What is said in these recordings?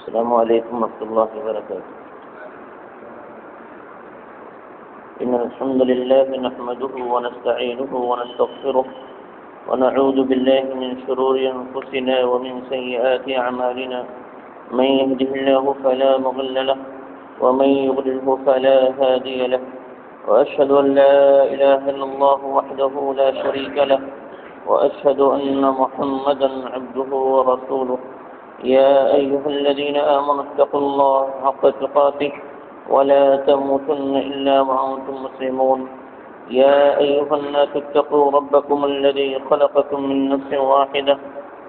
السلام علیکم ورحمۃ اللہ وبرکاتہ. إن الحمد لله نحمده ونستعينه ونستغفره ونعوذ بالله من شرور أنفسنا ومن سيئات أعمالنا. من يهده الله فلا مضل له ومن يضلله فلا هادي له. وأشهد أن لا إله إلا الله وحده لا شريك له وأشهد أن محمدا عبده ورسوله. يا أيها الذين آمنوا اتقوا الله حق تقاته ولا تموتن إلا وأنتم مسلمون. يا أيها الناس اتقوا ربكم الذي خلقكم من نفس واحدة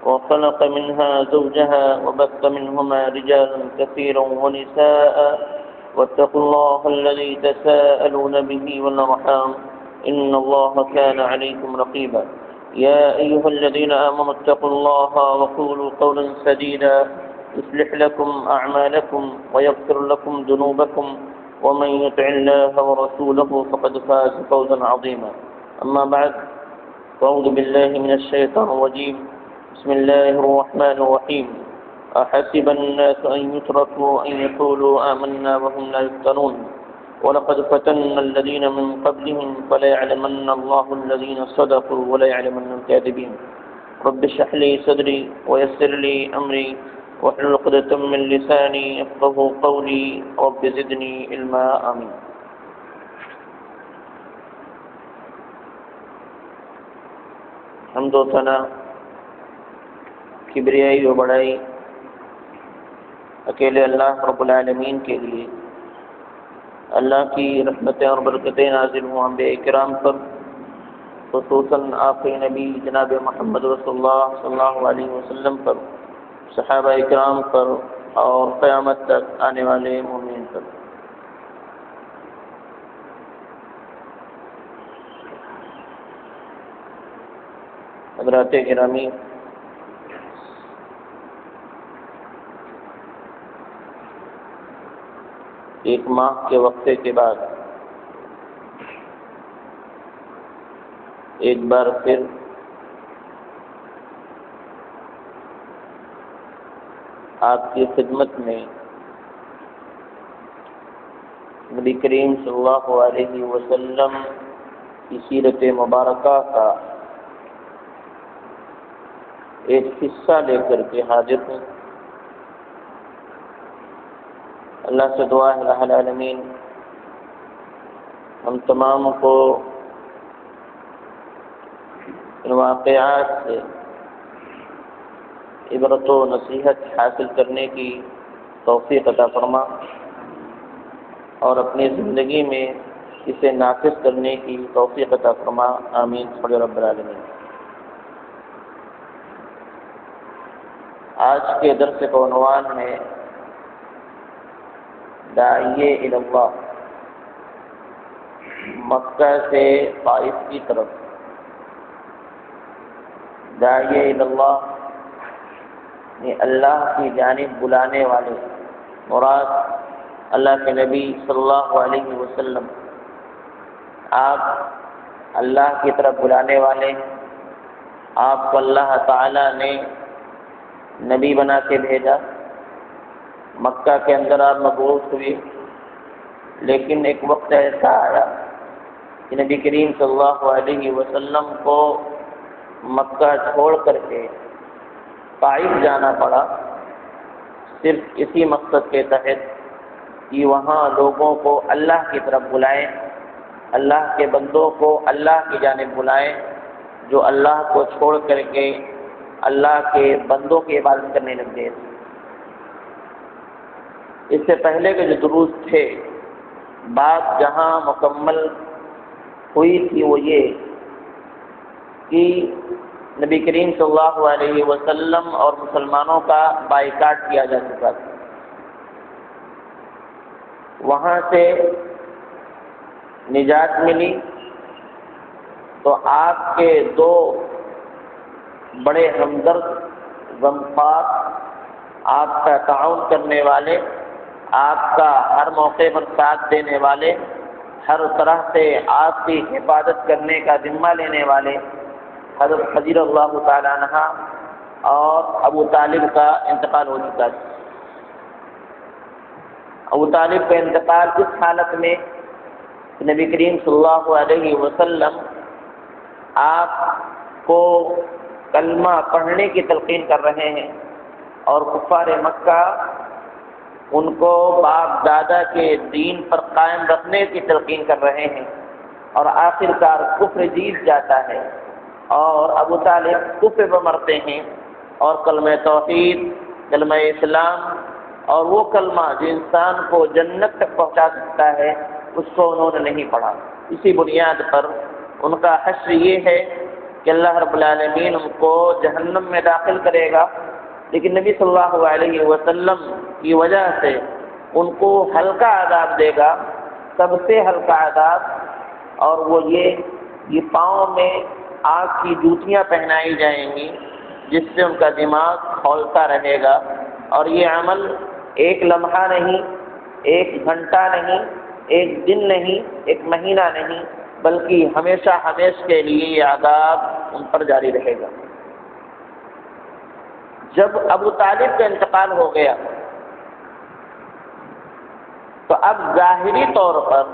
وخلق منها زوجها وبث منهما رجالا كثيرا ونساء واتقوا الله الذي تساءلون به والأرحام إن الله كان عليكم رقيبا. يا أيها الذين آمنوا اتقوا الله وقولوا قولا سديدا يصلح لكم أعمالكم ويغفر لكم ذنوبكم ومن يطع الله ورسوله فقد فاز فوزا عظيما. أما بعد فأعوذ بالله من الشيطان الرجيم. بسم الله الرحمن الرحيم. أحسب الناس أن يتركوا أن يقولوا آمنا وهم لا يفتنون ولقد فتنا الذين من قبلهم فليعلمن الله الذين صدقوا وليعلمن الكاذبين. رب اشرح لي صدري ويسر لي أمري واحلل عقدة من لساني يفقهوا قولي رب زدني علما. آمين. حمد و ثنا کبریائی و بڑائی اکیلے اللہ رب العالمین کے لیے. اللہ کی رحمتیں اور برکتیں نازل ہوں انبیاء کرام پر، خصوصاً آخری نبی جناب محمد رسول اللہ صلی اللہ علیہ وسلم پر، صحابہ کرام پر اور قیامت تک آنے والے مومنین پر. حضرات گرامی، ایک ماہ کے وقفے کے بعد ایک بار پھر آپ کی خدمت میں نبی کریم صلی اللہ علیہ وسلم کی سیرت مبارکہ کا ایک حصہ لے کر کے حاضر ہوں. اللہ سے دعا ہے الہ العالمین ہم تمام کو ان واقعات سے عبرت و نصیحت حاصل کرنے کی توفیق عطا فرما اور اپنی زندگی میں اسے نافذ کرنے کی توفیق عطا فرما. آمین رب العالمین. آج کے درس کا عنوان ہے داعیے الی اللہ، مکہ سے طائف کی طرف. داعیے الی اللہ یعنی اللہ کی جانب بلانے والے. مراد اللہ کے نبی صلی اللہ علیہ وسلم. آپ اللہ کی طرف بلانے والے ہیں. آپ کو اللہ تعالی نے نبی بنا کے بھیجا. مکہ کے اندر آپ مبعوث ہوئے، لیکن ایک وقت ایسا آیا کہ نبی کریم صلی اللہ علیہ وسلم کو مکہ چھوڑ کر کے طائف جانا پڑا، صرف اسی مقصد کے تحت کہ وہاں لوگوں کو اللہ کی طرف بلائیں، اللہ کے بندوں کو اللہ کی جانب بلائیں جو اللہ کو چھوڑ کر کے اللہ کے بندوں کی عبادت کرنے لگ گئے. اس سے پہلے کے جو دروس تھے، بات جہاں مکمل ہوئی تھی وہ یہ کہ نبی کریم صلی اللہ علیہ وسلم اور مسلمانوں کا بائیکاٹ کیا جا چکا تھا. وہاں سے نجات ملی تو آپ کے دو بڑے ہمدرد غمخوار، آپ کا تعاون کرنے والے، آپ کا ہر موقع پر ساتھ دینے والے، ہر طرح سے آپ کی حفاظت کرنے کا ذمہ لینے والے حضرت خدیجہ اللہ تعالیٰ عنہا اور ابو طالب کا انتقال ہو چکا تھا. ابو طالب کا انتقال اس حالت میں نبی کریم صلی اللہ علیہ وسلم آپ کو کلمہ پڑھنے کی تلقین کر رہے ہیں اور کفار مکہ ان کو باپ دادا کے دین پر قائم رکھنے کی تلقین کر رہے ہیں، اور آخر کار کفر جیت جاتا ہے اور ابو طالب کفر پر مرتے ہیں، اور کلمہ توحید، کلمہ اسلام اور وہ کلمہ جو انسان کو جنت تک پہنچا سکتا ہے اس کو انہوں نے نہیں پڑھا۔ اسی بنیاد پر ان کا حشر یہ ہے کہ اللہ رب العالمین ان کو جہنم میں داخل کرے گا، لیکن نبی صلی اللہ علیہ وسلم کی وجہ سے ان کو ہلکا عذاب دے گا، سب سے ہلکا عذاب، اور وہ یہ پاؤں میں آگ کی جوتیاں پہنائی جائیں گی جس سے ان کا دماغ کھولتا رہے گا، اور یہ عمل ایک لمحہ نہیں، ایک گھنٹہ نہیں، ایک دن نہیں، ایک مہینہ نہیں، بلکہ ہمیشہ ہمیشہ کے لیے یہ عذاب ان پر جاری رہے گا۔ جب ابو طالب کا انتقال ہو گیا تو اب ظاہری طور پر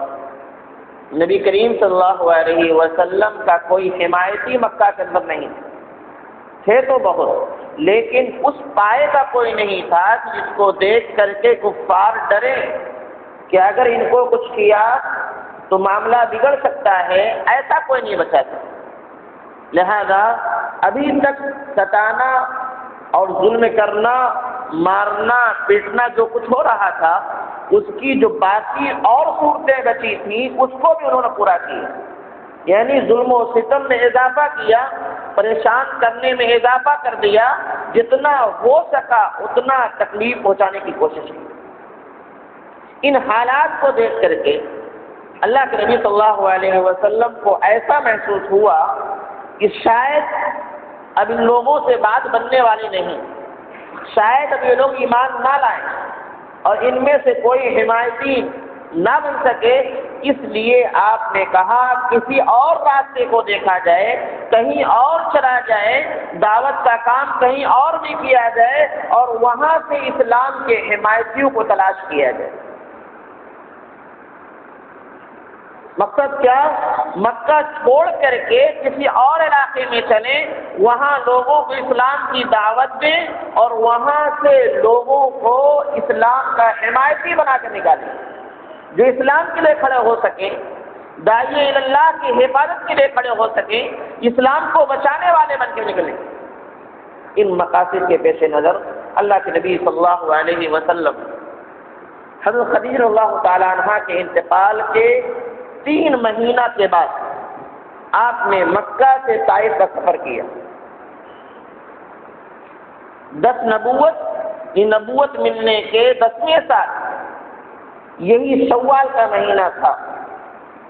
نبی کریم صلی اللہ علیہ وسلم کا کوئی حمایتی مکہ کے اندر نہیں تھے تو بہت، لیکن اس پائے کا کوئی نہیں تھا جس کو دیکھ کر کے کفار ڈرے کہ اگر ان کو کچھ کیا تو معاملہ بگڑ سکتا ہے، ایسا کوئی نہیں بچا تھا۔ لہذا ابھی تک ستانا اور ظلم کرنا، مارنا پیٹنا جو کچھ ہو رہا تھا، اس کی جو باقی اور صورتیں بچی تھیں اس کو بھی انہوں نے پورا کیا، یعنی ظلم و ستم میں اضافہ کیا، پریشان کرنے میں اضافہ کر دیا، جتنا ہو سکا اتنا تکلیف پہنچانے کی کوشش کی۔ ان حالات کو دیکھ کر کے اللہ کے نبی صلی اللہ علیہ وسلم کو ایسا محسوس ہوا کہ شاید اب ان لوگوں سے بات بننے والی نہیں، شاید اب یہ لوگ ایمان نہ لائیں اور ان میں سے کوئی حمایتی نہ بن سکے، اس لیے آپ نے کہا کسی اور راستے کو دیکھا جائے، کہیں اور چلا جائے، دعوت کا کام کہیں اور بھی کیا جائے اور وہاں سے اسلام کے حمایتیوں کو تلاش کیا جائے۔ مقصد کیا؟ مکہ چھوڑ کر کے کسی اور علاقے میں چلیں، وہاں لوگوں کو اسلام کی دعوت دیں اور وہاں سے لوگوں کو اسلام کا حمایتی بنا کر نکالیں، جو اسلام کے لیے کھڑے ہو سکیں، داعی اللہ کی حفاظت کے لیے کھڑے ہو سکیں، اسلام کو بچانے والے بن کے نکلیں۔ ان مقاصد کے پیش نظر اللہ کے نبی صلی اللہ علیہ وسلم حضرت خدیجہ رضی اللہ تعالی عنہ کے انتقال کے 3 مہینہ کے بعد آپ نے مکہ سے طائف کا سفر کیا۔ 10 نبوت ملنے کے 10ویں سال یہی شوال کا مہینہ تھا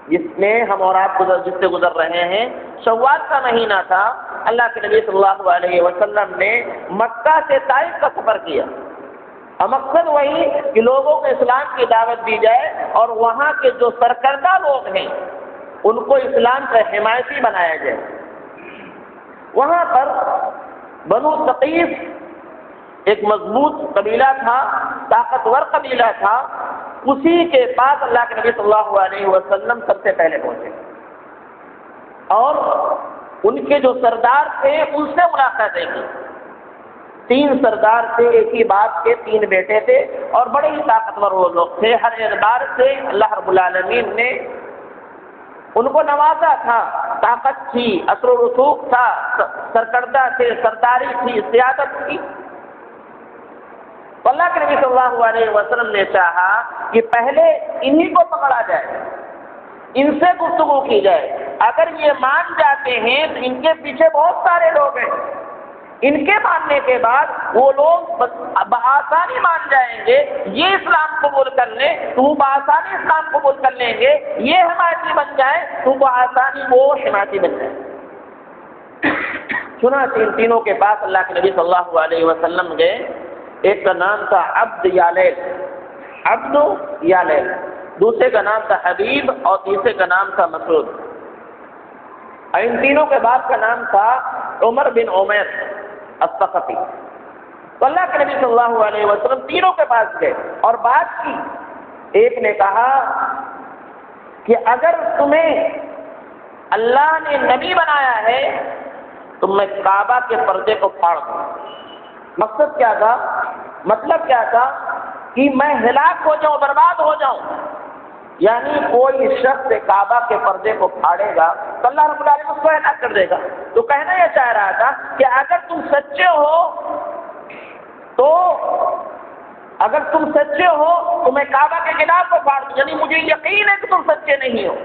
جس میں ہم اور آپ جس سے گزر رہے ہیں، شوال کا مہینہ تھا۔ اللہ کے نبی صلی اللہ علیہ وسلم نے مکہ سے طائف کا سفر کیا، اور مقصد وہی کہ لوگوں کو اسلام کی دعوت دی جائے اور وہاں کے جو سرکردہ لوگ ہیں ان کو اسلام کا حمایتی بنایا جائے۔ وہاں پر بنو ثقیف ایک مضبوط قبیلہ تھا، طاقتور قبیلہ تھا، اسی کے پاس اللہ کے نبی صلی اللہ علیہ وسلم سب سے پہلے پہنچے اور ان کے جو سردار تھے ان سے ملاقاتیں کی۔ 3 سردار تھے، ایک ہی باپ کے 3 بیٹے تھے اور بڑے ہی طاقتور وہ لوگ تھے۔ ہر اعتبار سے اللہ رب العالمین نے ان کو نوازا تھا، طاقت تھی، اثر و رسوخ تھا، سرکردہ تھے، سرداری تھی، سیادت تھی۔ تو اللہ کے نبی صلی اللہ علیہ وسلم نے چاہا کہ پہلے انہی کو پکڑا جائے، ان سے گفتگو کی جائے، اگر یہ مان جاتے ہیں تو ان کے پیچھے بہت سارے لوگ ہیں، ان کے ماننے کے بعد وہ لوگ بآسانی مان جائیں گے، یہ اسلام قبول کر لیں تو وہ بآسانی اسلام قبول کر لیں گے، یہ حمایتی بن جائیں تو بآسانی وہ حمایتی بن جائیں۔ چنانچہ ان تینوں کے پاس اللہ کے نبی صلی اللہ علیہ وسلم گئے۔ ایک کا نام تھا عبد یالیل، دوسرے کا نام تھا حبیب اور تیسرے کا نام تھا مسعود، اور ان تینوں کے باپ کا نام تھا عمر بن عمیر الثقفی۔ تو اللہ کے نبی صلی اللہ علیہ وسلم تینوں کے پاس گئے اور بات کی ایک نے کہا کہ اگر تمہیں اللہ نے نبی بنایا ہے تو میں کعبہ کے پردے کو پھاڑ دوں۔ مقصد کیا تھا؟ مطلب کیا تھا کہ میں ہلاک ہو جاؤں، برباد ہو جاؤں، یعنی کوئی شخص کعبہ کے پردے کو پھاڑے گا تو اللہ رب العالمین اس کو ہلاک کر دے گا۔ تو کہنا یہ چاہ رہا تھا کہ اگر تم سچے ہو تو میں کعبہ کے خلاف کو پھاڑ دوں، یعنی مجھے یقین ہے کہ تم سچے نہیں ہو،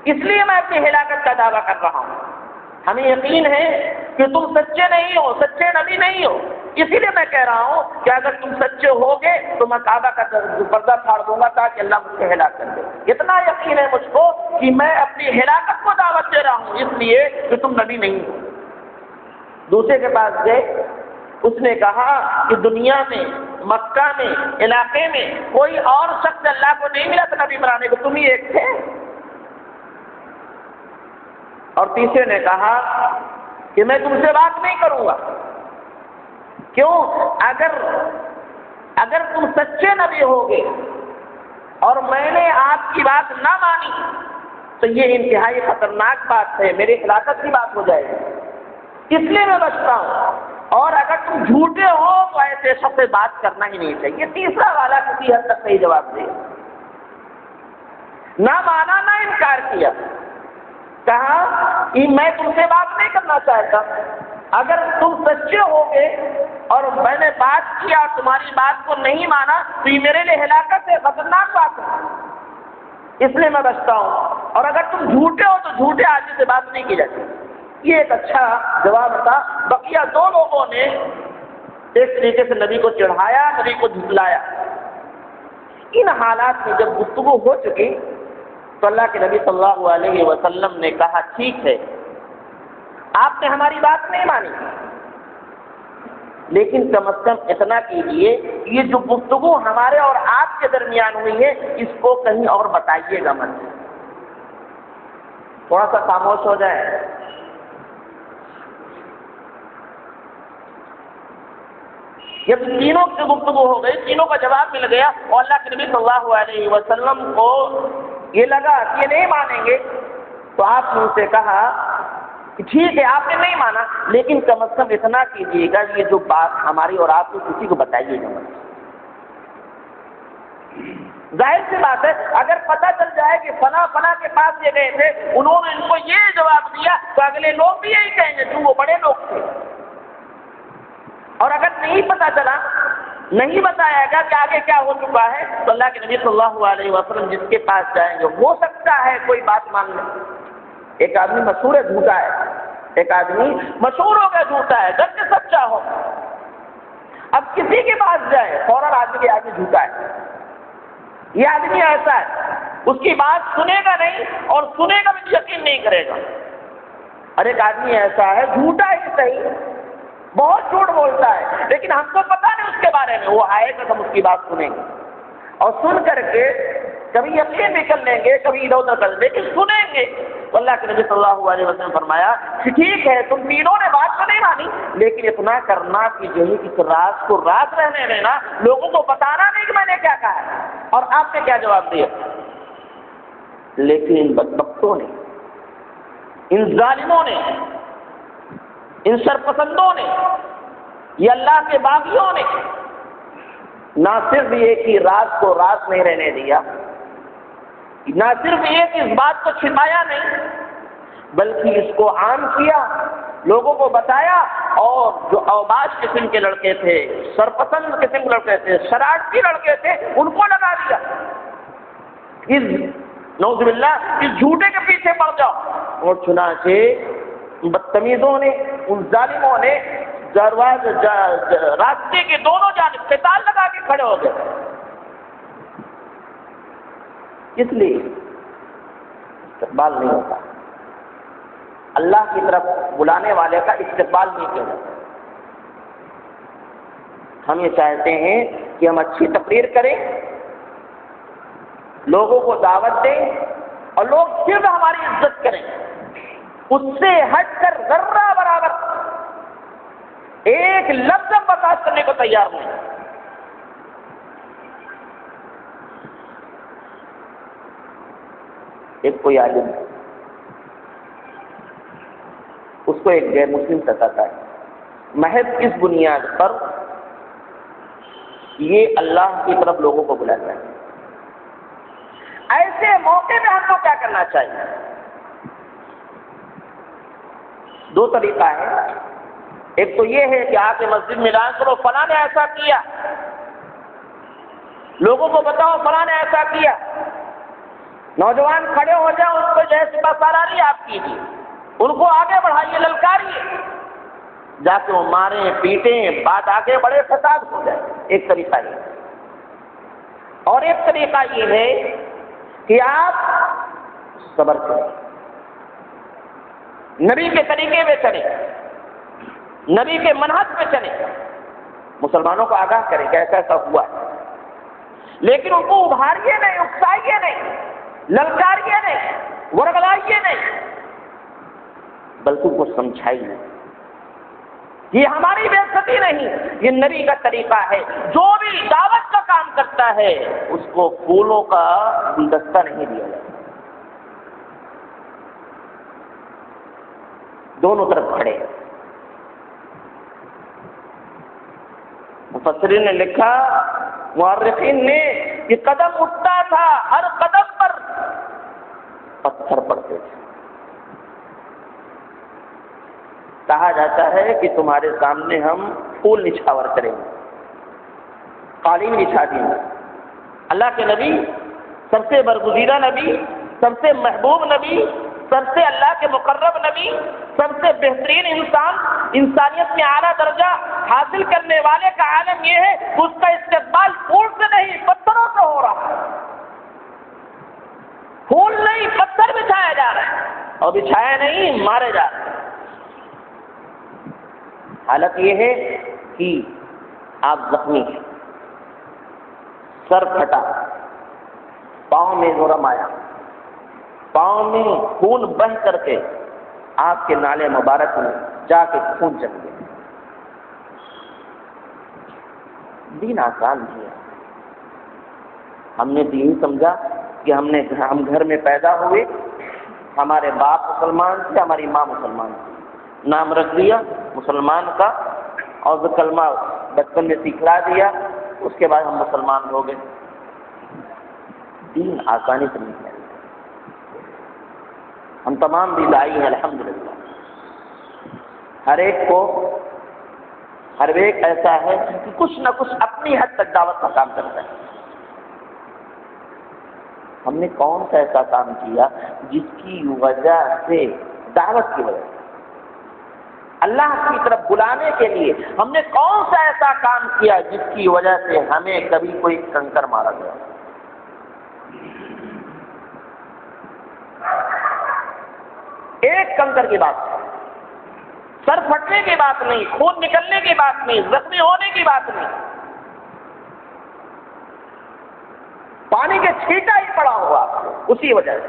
اس لیے میں اپنی ہلاکت کا دعویٰ کر رہا ہوں۔ ہمیں یقین ہے کہ تم سچے نہیں ہو، سچے نبی نہیں ہو، اسی لیے میں کہہ رہا ہوں کہ اگر تم سچے ہوگے تو میں کعبہ کا پردہ پھاڑ دوں گا تاکہ اللہ مجھ سے ہلاک کر دے۔ اتنا یقین ہے مجھ کو کہ میں اپنی ہلاکت کو دعوت دے رہا ہوں اس لیے کہ تم نبی نہیں ہو۔ دوسرے کے پاس گئے، اس نے کہا کہ دنیا میں، مکہ میں، علاقے میں کوئی اور شخص اللہ کو نہیں ملا تھا نبی بنانے کو، تم ہی ایک تھے۔ اور تیسرے نے کہا کہ میں تم سے بات نہیں کروں گا، کیوں؟ اگر تم سچے نبی ہوگے اور میں نے آپ کی بات نہ مانی تو یہ انتہائی خطرناک بات ہے، میری ہلاکت کی بات ہو جائے گی، اس لیے میں بچتا ہوں۔ اور اگر تم جھوٹے ہو تو ایسے شخص سے بات کرنا ہی نہیں چاہیے۔ تیسرا والا کسی حد تک صحیح جواب دیا، نہ مانا نہ انکار کیا، کہا کہ میں تم سے بات نہیں کرنا چاہتا، اگر تم سچے ہوگے اور میں نے بات کیا اور تمہاری بات کو نہیں مانا تو یہ میرے لیے ہلاکت ہے، خطرناک بات ہے، اس لیے میں بچتا ہوں۔ اور اگر تم جھوٹے ہو تو جھوٹے آدمی سے بات نہیں کی جاتی۔ یہ ایک اچھا جواب تھا۔ بقیہ دو لوگوں نے ایک طریقے سے نبی کو چڑھایا، نبی کو جھٹلایا۔ ان حالات میں جب گفتگو ہو چکی تو اللہ کے نبی صلی اللہ علیہ وسلم نے کہا ٹھیک ہے، آپ نے ہماری بات نہیں مانی، لیکن کم از کم اتنا کیجیے، یہ جو گفتگو ہمارے اور آپ کے درمیان ہوئی ہے اس کو کہیں اور بتائیے گا مت، تھوڑا سا خاموش ہو جائے۔ جب تینوں کی گفتگو ہو گئی، تینوں کا جواب مل گیا اور اللہ کے نبی صلی اللہ علیہ وسلم کو یہ لگا کہ یہ نہیں مانیں گے، تو آپ نے ان سے کہا کہ ٹھیک ہے آپ نے نہیں مانا، لیکن کم از کم اتنا کیجیے گا یہ جو بات ہماری اور آپ کو کسی کو بتائیے گا مت۔ ظاہر سی بات ہے اگر پتہ چل جائے کہ فلاں فلاں کے پاس یہ گئے تھے، انہوں نے ان کو یہ جواب دیا تو اگلے لوگ بھی یہی کہیں گے جو وہ بڑے لوگ تھے۔ اور اگر نہیں پتہ چلا، نہیں بتایا گا کہ آگے کیا ہو چکا ہے، تو اللہ کے نبی صلی اللہ علیہ وسلم جس کے پاس جائیں گے ہو سکتا ہے کوئی بات مان لے۔ ایک آدمی مشہور ہے جھوٹا ہے، ایک آدمی مشہور ہو گیا جھوٹا ہے، جب کہ سچا ہو، اب کسی کے پاس جائے فوراً آدمی کے آدمی جھوٹا ہے، یہ آدمی ایسا ہے، اس کی بات سنے گا نہیں اور سنے گا بھی یقین نہیں کرے گا۔ اور ایک آدمی ایسا ہے جھوٹا ہی صحیح، بہت جھوٹ بولتا ہے، لیکن ہم کو پتہ نہیں اس کے بارے میں، وہ آئے گا ہم اس کی بات سنیں گے اور سن کر کے کبھی یقین بھی کر لیں گے، کبھی ادھر ادھر کر لیں گے، لیکن سنیں گے۔ تو اللہ کے نبی صلی اللہ علیہ وسلم نے فرمایا کہ ٹھیک ہے تم تینوں نے بات تو نہیں مانی، لیکن اتنا کرنا کہ جو ہے اس راز کو راز رہنے دینا، لوگوں کو بتانا نہیں کہ میں نے کیا کہا ہے اور آپ نے کیا جواب دیا۔ لیکن ان بدبختوں نے، ان ظالموں نے، ان سرپسندوں نے، یہ اللہ کے باغیوں نے نہ صرف یہ کہ راز کو راز نہیں رہنے دیا، نہ صرف یہ کہ اس بات کو چھپایا نہیں، بلکہ اس کو عام کیا، لوگوں کو بتایا، اور جو اوباش قسم کے لڑکے تھے، سرپسند قسم کے لڑکے تھے، شرارتی لڑکے تھے، ان کو لگا دیا، نعوذ باللہ اس جھوٹے کے پیچھے پڑ جاؤ۔ اور چنانچہ بدتمیزوں نے، ان ظالموں نے راستے کے دونوں جانب قتال لگا کے کھڑے ہو گئے، اس لیے استقبال نہیں ہوتا، اللہ کی طرف بلانے والے کا استقبال نہیں کیا جاتا۔ ہم یہ چاہتے ہیں کہ ہم اچھی تقریر کریں، لوگوں کو دعوت دیں اور لوگ صرف ہماری عزت کریں، اس سے ہٹ کر ذرہ برابر ایک لفظ برداشت کرنے کو تیار نہیں۔ ایک کوئی عالم ہے، اس کو ایک غیر مسلم ستاتا ہے، محض اس بنیاد پر یہ اللہ کی طرف لوگوں کو بلاتا ہے۔ ایسے موقع میں ہم کو کیا کرنا چاہیے؟ دو طریقہ ہے، ایک تو یہ ہے کہ آ کے مسجد میں اعلان کرو فلاں نے ایسا کیا، لوگوں کو بتاؤ فلاں نے ایسا کیا، نوجوان کھڑے ہو جائیں، ان کو جیسے سالاری آپ کیجیے، ان کو آگے بڑھائیے، للکاریے، جا کے وہ ماریں پیٹیں، بات آگے بڑے فساد ہو جائے۔ ایک طریقہ یہ، اور ایک طریقہ یہ ہے کہ آپ صبر کریں، نبی کے طریقے پہ چلیں، نبی کے منہج پہ چلیں، مسلمانوں کو آگاہ کریں کہ ایسا ایسا ہوا ہے، لیکن ان کو ابھاریے نہیں، اکسائیے نہیں، للکاریے نہیں، ورغلائیے نہیں، بلکہ ان کو سمجھائیے یہ ہماری بے عزتی نہیں، یہ نبی کا طریقہ ہے۔ جو بھی دعوت کا کام کرتا ہے اس کو پھولوں کا گلدستہ نہیں دیا جاتا، دونوں طرف کھڑے۔ مفسرین نے لکھا، مورخین نے، کہ قدم اٹھتا تھا، ہر قدم پر پتھر پڑتے تھے۔ کہا جاتا ہے کہ تمہارے سامنے ہم پھول نچھاور کریں گے، قالین بچھا دیں گے۔ اللہ کے نبی، سب سے برگزیدہ نبی، سب سے محبوب نبی، سب سے اللہ کے مقرب نبی، سب سے بہترین انسان، انسانیت میں اعلیٰ درجہ حاصل کرنے والے کا عالم یہ ہے کہ اس کا استقبال پھول سے نہیں پتھروں سے ہو رہا ہے۔ پھول نہیں، پتھر بچھایا جا رہا ہے، اور بچھایا نہیں، مارے جا رہے ہیں۔ حالت یہ ہے کہ آپ زخمی ہیں، سر پھٹا، پاؤں میں زورم آیا، پاؤں میں خون بہہ کر کے آپ کے نالے مبارک میں جا کے خون جم گیا۔ دین آسان نہیں ہے۔ ہم نے تو یہی سمجھا کہ ہم گھر میں پیدا ہوئے، ہمارے باپ مسلمان تھے، ہماری ماں مسلمان تھی، نام رکھ دیا مسلمان کا، اور کلمہ بچپن میں سکھلا دیا، اس کے بعد ہم مسلمان ہو گئے۔ دین آسانی سے نہیں ہے۔ ہم تمام بھی داعی ہیں الحمدللہ، ہر ایک ایسا ہے کہ کچھ نہ کچھ اپنی حد تک دعوت کا کام کرتا ہے۔ ہم نے کون سا ایسا کام کیا جس کی وجہ سے، دعوت کی وجہ سے، اللہ کی طرف بلانے کے لیے ہم نے کون سا ایسا کام کیا جس کی وجہ سے ہمیں کبھی کوئی کنکر مارا گیا؟ ایک کنکر کی بات نہیں، سر پھٹنے کی بات نہیں، خون نکلنے کی بات نہیں، زخمی ہونے کی بات نہیں، پانی کے چھینٹا ہی پڑا ہوا اسی وجہ سے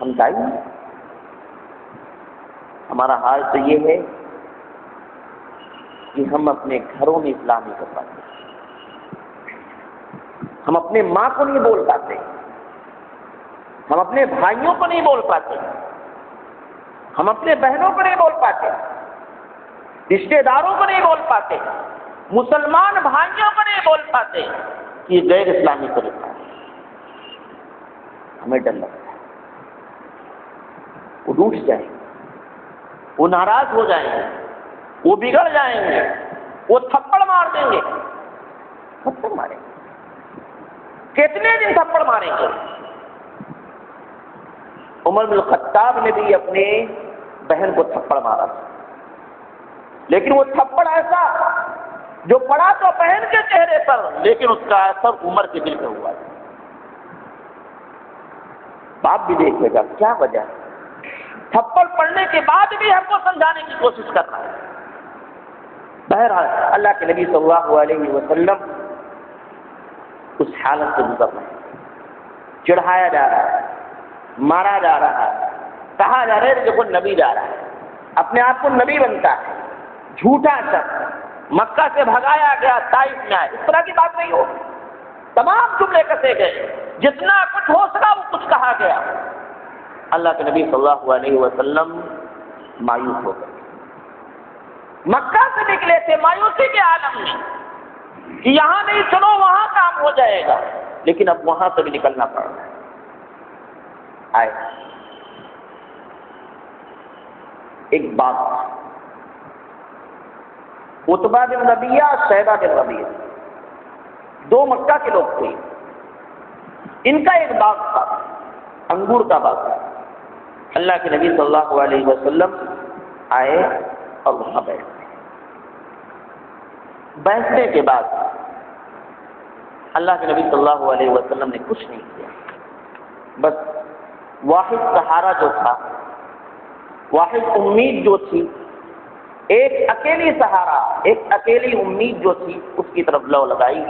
ہم دائی۔ ہمارا حال تو یہ ہے کہ ہم اپنے گھروں میں اصلاح نہیں کر پاتے، ہم اپنے ماں کو نہیں بول پاتے، ہم اپنے بھائیوں کو نہیں بول پاتے، ہم اپنے بہنوں کو نہیں بول پاتے، رشتے داروں کو نہیں بول پاتے، مسلمان بھائیوں کو نہیں بول پاتے کہ یہ غیر اسلامی طریقہ ہے۔ ہمیں ڈر لگتا ہے وہ ڈوٹ جائیں گے، وہ ناراض ہو جائیں گے، وہ بگڑ جائیں گے، وہ تھپڑ مار دیں گے۔ تھپڑ ماریں گے، کتنے دن تھپڑ ماریں گے؟ عمر بن الخطاب نے بھی اپنے بہن کو تھپڑ مارا، لیکن وہ تھپڑ ایسا جو پڑا تو بہن کے چہرے پر، لیکن اس کا اثر عمر کے دل پہ ہوا۔ باپ بھی دیکھے گا کیا وجہ ہے، تھپڑ پڑنے کے بعد بھی ہم کو سمجھانے کی کوشش کر رہا ہے۔ بہرحال اللہ کے نبی صلی اللہ علیہ وسلم اس حالت سے گزر رہے ہیں، چڑھایا جا رہا ہے، مارا جا رہا ہے، کہا جا رہا ہے کہ وہ نبی جا رہا ہے، اپنے آپ کو نبی بنتا ہے، جھوٹا شخص، مکہ سے بھگایا گیا، طائف میں آئے، اس طرح کی بات نہیں ہو۔ تمام جملے کسے گئے، جتنا کچھ ہو سکا وہ کچھ کہا گیا۔ اللہ کے نبی صلی اللہ علیہ وسلم مایوس ہو گئے، مکہ سے نکلے تھے مایوسی کے عالم میں کہ یہاں نہیں چلو وہاں کام ہو جائے گا، لیکن اب وہاں سے بھی نکلنا پڑ رہا ہے۔ آئے ایک بات، عتبہ بن ربیعہ، شیبہ بن ربیعہ، دو مکہ کے لوگ تھے، ان کا ایک باغ تھا، انگور کا باغ تھا۔ اللہ کے نبی صلی اللہ علیہ وسلم آئے اور وہاں بیٹھے۔ بیٹھنے کے بعد اللہ کے نبی صلی اللہ علیہ وسلم نے کچھ نہیں کیا، بس واحد سہارا جو تھا، واحد امید جو تھی، ایک اکیلی سہارا، ایک اکیلی امید جو تھی، اس کی طرف لو لگائی۔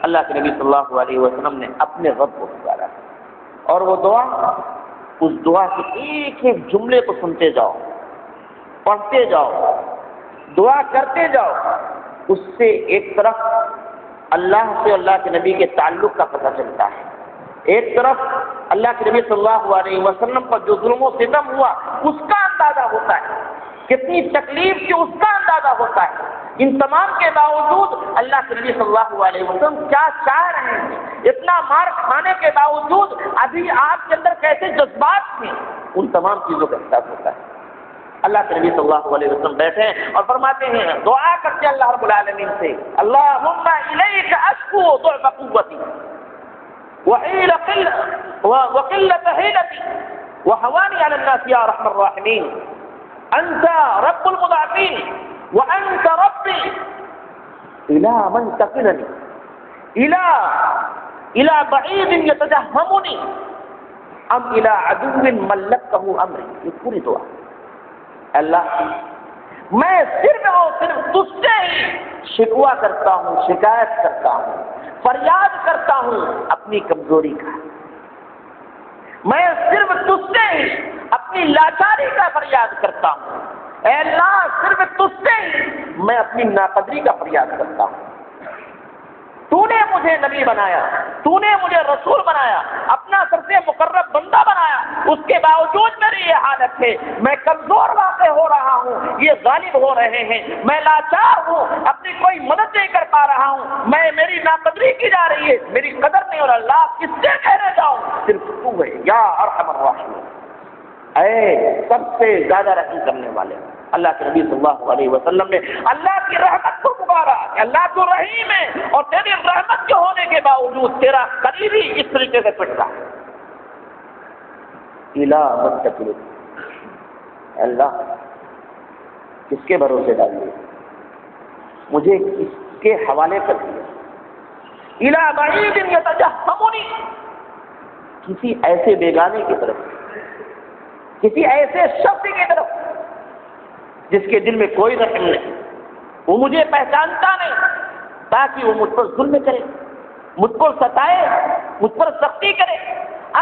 اللہ کے نبی صلی اللہ علیہ وسلم نے اپنے رب کو پکارا، اور وہ دعا، اس دعا کے ایک ایک جملے کو سنتے جاؤ، پڑھتے جاؤ، دعا کرتے جاؤ، اس سے ایک طرف اللہ سے، اللہ کے نبی کے تعلق کا پتہ چلتا ہے، ایک طرف اللہ کے نبی صلی اللہ علیہ وسلم پر جو ظلم و ستم ہوا اس کا اندازہ ہوتا ہے، کتنی تکلیف کی اس کا اندازہ ہوتا ہے۔ ان تمام کے باوجود اللہ کے نبی صلی اللہ علیہ وسلم کیا چاہ رہے ہیں، اتنا مار کھانے کے باوجود ابھی آپ کے اندر کیسے جذبات تھے، ان تمام چیزوں کا احساس ہوتا ہے۔ اللہ کے نبی صلی اللہ علیہ وسلم بیٹھے اور فرماتے ہیں، دعا کرتے اللہ رب العالمین سے، اللہم الیک اشکو ضعف قوتی وقلت حیلتی وحوانی علی الناس یا ارحم الراحمین، انت رب المضاعفین وانت ربی الی من تقلنی الی بعید یتجہمنی ام الی عدو ملکتہ امری۔ یہ پوری دعا، اللہ میں صرف اور صرف تجھ سے ہی شکوہ کرتا ہوں، شکایت کرتا ہوں، فریاد کرتا ہوں اپنی کمزوری کا، میں صرف تجھ سے ہی اپنی لاچاری کا فریاد کرتا ہوں، اے اللہ صرف تجھ سے ہی میں اپنی ناقدری کا فریاد کرتا ہوں۔ تو نے مجھے نبی بنایا، تو نے مجھے رسول بنایا، اپنا سب سے مقرب بندہ بنایا، اس کے باوجود میری یہ حالت ہے، میں کمزور واقع ہو رہا ہوں، یہ غالب ہو رہے ہیں، میں لاچار ہوں، اپنی کوئی مدد نہیں کر پا رہا ہوں، میری ناقدری کی جا رہی ہے، میری قدر نہیں ہو رہا، اللہ کس سے کہنے جاؤں، صرف تو ہے یا ارحم الراحمین، اے سب سے زیادہ رحم کرنے والے۔ اللہ کے نبی صلی اللہ علیہ وسلم نے اللہ کی رحمت کو پکارا کہ اللہ تو رحیم ہے، اور تیری رحمت کے ہونے کے باوجود تیرا قریبی اس طریقے سے پٹتا ہے۔ الہ من تکلنی، اللہ کس کے بھروسے ڈالیے، مجھے کس کے حوالے کر دیا، الہ بعید یتجہمنی، کسی ایسے بیگانے کی طرف، کسی ایسے شخص کی طرف جس کے دل میں کوئی رحم نہیں، وہ مجھے پہچانتا نہیں، تاکہ وہ مجھ پر ظلم کرے، مجھ کو ستائے، مجھ پر سختی کرے،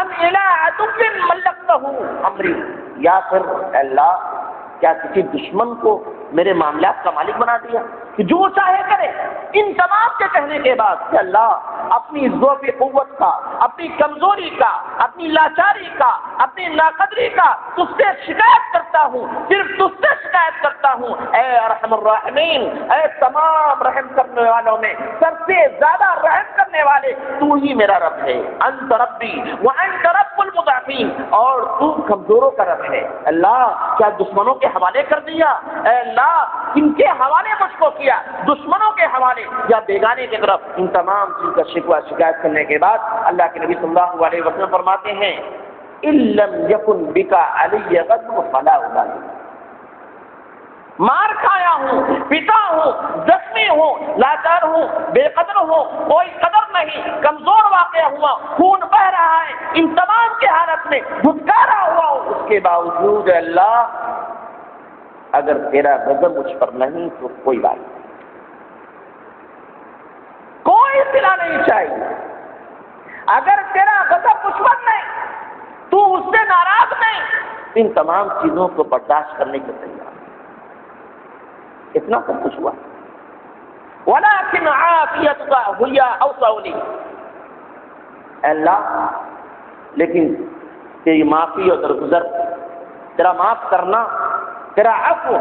ام الی عدو ملکتہ امری، یا پھر اللہ کیا کسی دشمن کو میرے معاملات کا مالک بنا دیا کہ جو چاہے کرے۔ ان تمام کے کہنے کے بعد کہ اللہ اپنی ضعف قوت کا، اپنی کمزوری کا، اپنی لاچاری کا، اپنی ناقدری کا تجھ سے شکایت کرتا ہوں، صرف تجھ سے شکایت کرتا ہوں، اے ارحم الراحمین، اے تمام رحم کرنے والوں میں سب سے زیادہ رحم کرنے والے تو ہی میرا رب ہے، انت ربی وانت رب المضاعفین، اور تو کمزوروں کا رب ہے۔ اللہ کیا دشمنوں کے حوالے کر دیا، اے اللہ کن کے حوالے مجھ کو کیا، دشمنوں کے حوالے یا بیگانے کی طرف۔ ان تمام چیز کا شکوہ شکایت کرنے کے بعد اللہ کے نبی صلی اللہ علیہ وسلم فرماتے ہیں، ان لم یکن بک علی غضب فلا ابالی، مار کھایا ہوں، پتا ہوں، زخمی ہوں، لاچار ہوں، بے قدر ہوں، کوئی قدر نہیں، کمزور واقع ہوا، خون بہ رہا ہے، ان تمام کی حالت میں دھتکارا ہوا ہوں، اس کے باوجود اللہ اگر تیرا غضب مجھ پر نہیں تو کوئی بات نہیں، کوئی صلہ نہیں چاہیے، اگر تیرا غضب مجھ پر نہیں، تو اس سے ناراض نہیں، ان تمام چیزوں کو برداشت کرنے کے تیار۔ اتنا سب کچھ ہوا، ولیکن عافیتک ہی اوسع لی، اے اللہ لیکن تیری معافی اور درگزر، تیرا معاف کرنا، تیرا عفو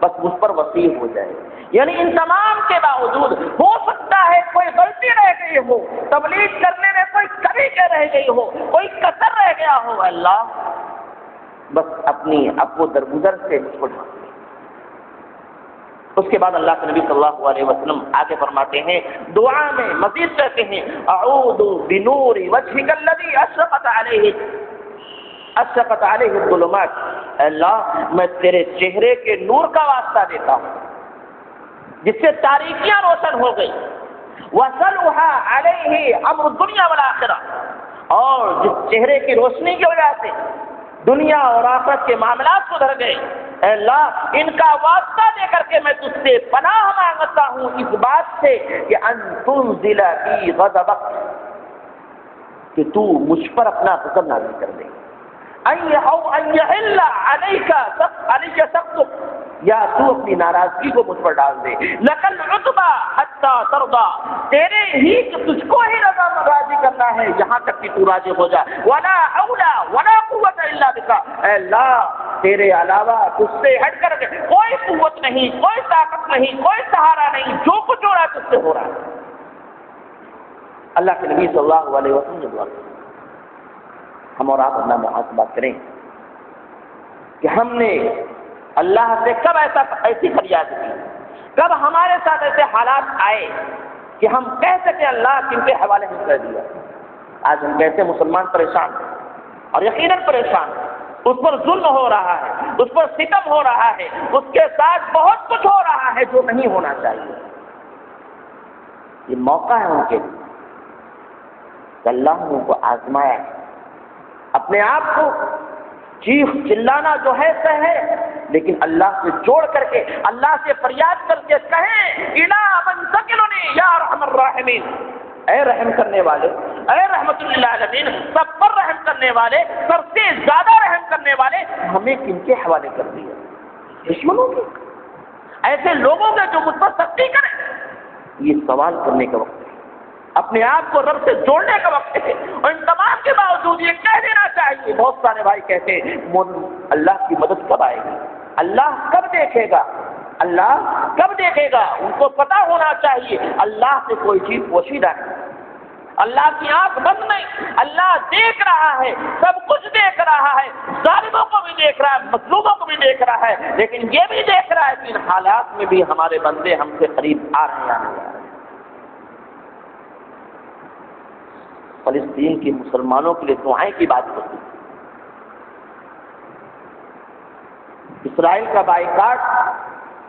بس مجھ پر وسیع ہو جائے. یعنی ان تمام کے باوجود ہو سکتا ہے کوئی غلطی رہ گئی ہو، تبلیغ کرنے میں کوئی کمی کے رہ گئی ہو، کوئی کسر رہ گیا ہو، اللہ بس اپنی عفو درگزر سے مجھ کو ڈھانپ. اس کے بعد اللہ کے نبی صلی اللہ علیہ وسلم آگے فرماتے ہیں، دعا میں مزید کہتے ہیں، اعوذ بنور وجهک الذی اشرقت علیہ الظلمات. اللہ میں تیرے چہرے کے نور کا واسطہ دیتا ہوں جس سے تاریکیاں روشن ہو گئی. وصلها علیہ امر الدنیا والآخرہ، اور جس چہرے کی روشنی کی وجہ سے دنیا اور آخرت کے معاملات سدھر گئے، اے اللہ ان کا واسطہ دے کر کے میں تجھ سے پناہ مانگتا ہوں اس بات سے کہ ان تنزل بی غضبک، کہ تو مجھ پر اپنا غضب نازل کر دے. ان یحل علیک سخطک، یا تو اپنی ناراضگی کو مجھ پر ڈال دے. لکل عتبی حتی ترضی، تیرے ہی تجھ کو ہی راضی کرنا ہے یہاں تک کہ تو راضی ہو جا. ولا حول ولا قوت الا بک، اے اللہ تیرے علاوہ تجھ سے ہٹ کر کوئی قوت نہیں، کوئی طاقت نہیں، کوئی سہارا نہیں، جو کچھ ہو رہا ہے تجھ سے ہو رہا ہے. اللہ کے نبی صلی اللہ علیہ وسلم نے دعا کی. ہم اور آپ اپنا محاسبہ کریں کہ ہم نے اللہ سے کب ایسی فریاد کی، کب ہمارے ساتھ ایسے حالات آئے کہ ہم کہہ سکیں اللہ کن کے حوالے میں کر دیا. آج ہم کیسے مسلمان پریشان ہیں، اور یقیناً پریشان ہیں. اس پر ظلم ہو رہا ہے، اس پر ستم ہو رہا ہے، اس کے ساتھ بہت کچھ ہو رہا ہے جو نہیں ہونا چاہیے. یہ موقع ہے ان کے لیے کہ اللہ نے ان کو آزمایا ہے. اپنے آپ کو چیخ چلانا جو ہے سہ ہے، لیکن اللہ سے جوڑ کر کے، اللہ سے فریاد کر کے کہیں الا من تکلنی یا ارحم الراحمین، اے رحم کرنے والے، اے رحمت للعالمین، سب پر رحم کرنے والے، سب سے زیادہ رحم کرنے والے، ہمیں کن کے حوالے کر دیا؟ دشمنوں کے، ایسے لوگوں کے جو مجھ پر سختی کریں. یہ سوال کرنے کا وقت ہے، اپنے آپ کو رب سے جوڑنے کا وقت ہے. اور ان تمام کے باوجود یہ کہہ دینا چاہیے، بہت سارے بھائی کہتے ہیں اللہ کی مدد کب آئے گی، اللہ کب دیکھے گا، اللہ کب دیکھے گا. ان کو پتا ہونا چاہیے اللہ سے کوئی چیز پوشیدہ نہیں، اللہ کی آنکھ بند نہیں، اللہ دیکھ رہا ہے، سب کچھ دیکھ رہا ہے، ظالموں کو بھی دیکھ رہا ہے، مظلوموں کو بھی دیکھ رہا ہے، لیکن یہ بھی دیکھ رہا ہے کہ ان حالات میں بھی ہمارے بندے ہم سے قریب آ رہے ہیں یا نہیں آ رہے ہیں. فلسطین کے مسلمانوں کے لیے دعائیں کی بات ہوتی، اسرائیل کا بائیکاٹ،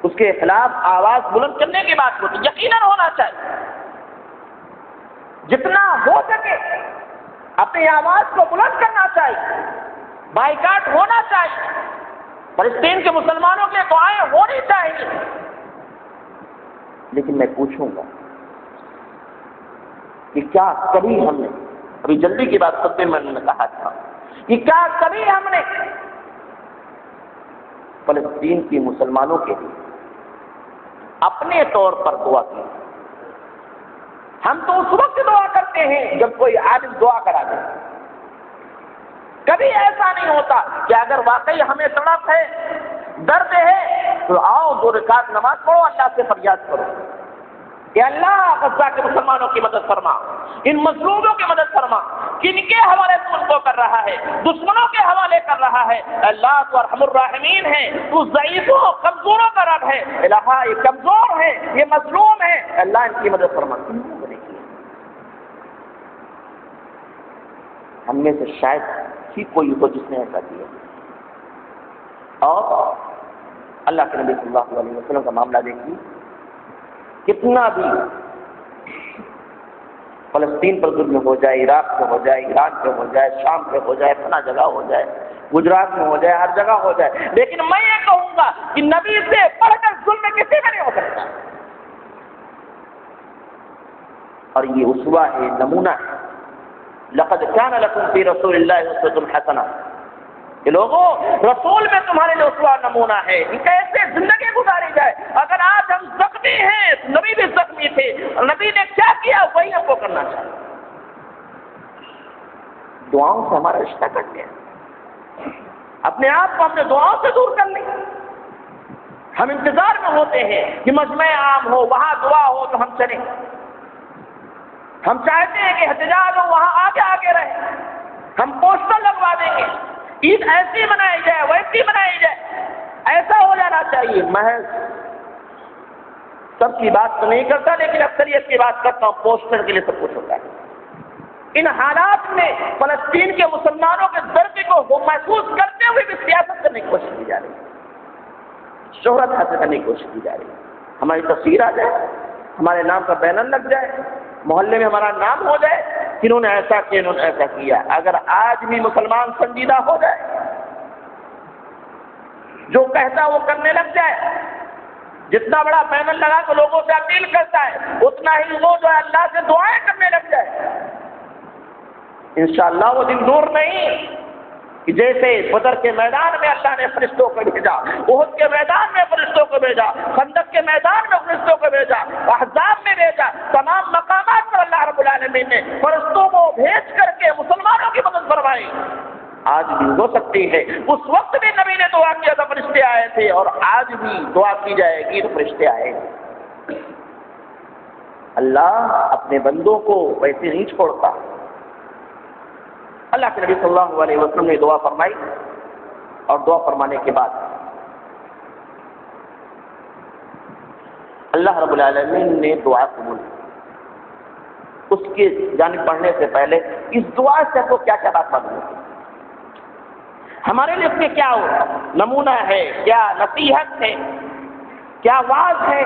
اس کے خلاف آواز بلند کرنے کی بات ہوتی. یقیناً ہونا چاہیے، جتنا ہو سکے اپنی آواز کو بلند کرنا چاہیے، بائیکاٹ ہونا چاہیے، فلسطین کے مسلمانوں کے لیے دعائیں ہونی چاہیے. لیکن میں پوچھوں گا کہ کیا کبھی ہم نے، ابھی جلدی کی بات خطبے میں نے کہا تھا کہ کیا کبھی ہم نے فلسطین کی مسلمانوں کے لیے اپنے طور پر دعا کی؟ ہم تو اس وقت دعا کرتے ہیں جب کوئی عالم دعا کرا دے. کبھی ایسا نہیں ہوتا کہ اگر واقعی ہمیں تڑپ ہے، درد ہے، تو آؤ 2 رکعت نماز پڑھو، اللہ سے فریاد کرو کہ اللہ غزہ کے مسلمانوں کی مدد فرما، ان مظلوموں کی مدد فرما. کن کے حوالے تو ان کو کر رہا ہے؟ دشمنوں کے حوالے کر رہا ہے. اللہ تو ارحم الراحمین ہے، تو ضعیفوں کمزوروں کا رب ہے. الہ یہ کمزور ہے، یہ مظلوم ہے، اللہ ان کی مدد فرما. ہم میں سے شاید ہی کوئی ہو جس نے ایسا کیا. اور اللہ کے نبی صلی اللہ علیہ وسلم کا معاملہ دیکھیے، کتنا بھی فلسطین پر ظلم ہو جائے، عراق پہ ہو جائے، ایران پہ ہو جائے، شام پہ ہو جائے، فلاں جگہ ہو جائے، گجرات میں ہو جائے، ہر جگہ ہو جائے، لیکن میں یہ کہوں گا کہ نبی سے پڑھ کر ظلم کسی میں نہیں ہو سکتا. اور یہ اسوہ ہے، نمونہ ہے. لقد كان لكم في رسول الله اسوة حسنہ. کہ لوگوں رسول میں تمہارے لیے اسوہ نمونہ ہے، کیسے زندگی گزاری جائے. اگر آج ہم زخمی ہیں، نبی بھی زخمی تھے، اور نبی نے کیا کیا وہی ہم کو کرنا چاہیے. دعاؤں سے ہمارا رشتہ کٹ گیا، اپنے آپ کو ہم نے دعاؤں سے دور کر لی۔ ہم انتظار میں ہوتے ہیں کہ مجمع عام ہو، وہاں دعا ہو تو ہم چلیں، ہم چاہتے ہیں کہ احتجاج ہو، وہاں آگے آگے رہیں، ہم پوسٹر لگوا دیں گے، عید ایسی منائی جائے ویسی منائی جائے، ایسا ہو جانا چاہیے۔ محض سب کی بات تو نہیں کرتا، لیکن اکثریت کی بات کرتا ہوں، پوسٹر کے لیے سب کچھ ہوتا ہے۔ ان حالات میں فلسطین کے مسلمانوں کے درد کو محسوس کرتے ہوئے بھی سیاست کرنے کی کوشش کی جا رہی ہے، شہرت حاصل کرنے کی کوشش کی جا رہی ہے، ہماری تصویر آ جائے، ہمارے نام کا بینر لگ جائے، محلے میں ہمارا نام ہو جائے کہ انہوں نے ایسا کیا، انہوں نے ایسا کیا۔ اگر آج بھی مسلمان سنجیدہ ہو جائے، جو کہتا ہے وہ کرنے لگ جائے، جتنا بڑا بینر لگا تو لوگوں سے اپیل کرتا ہے، اتنا ہی وہ جو ہے اللہ سے دعائیں کرنے لگ جائے، انشاءاللہ وہ دن دور نہیں کہ جیسے بدر کے میدان میں اللہ نے فرشتوں کو بھیجا، احد کے میدان میں فرشتوں کو بھیجا، خندق کے میدان میں فرشتوں کو بھیجا، احزاب میں بھیجا، تمام مقامات پر اللہ رب العالمین نے فرشتوں کو بھیج کر کے مسلمانوں کی مدد فرمائی۔ آج بھی ہو سکتی ہے، اس وقت بھی نبی نے دعا کیا تھا، فرشتے آئے تھے، اور آج بھی دعا کی جائے گی تو فرشتے آئے گے۔ اللہ اپنے بندوں کو ویسے نہیں چھوڑتا۔ اللہ کے نبی صلی اللہ علیہ وسلم نے دعا فرمائی، اور دعا فرمانے کے بعد اللہ رب العالمین نے دعا قبول کی۔ اس کی جانب بڑھنے سے پہلے اس دعا سے کو کیا کیا بات معلوم ہوتی، ہمارے لیے اس میں کیا نمونہ ہے، کیا نصیحت ہے، کیا واعظ ہے؟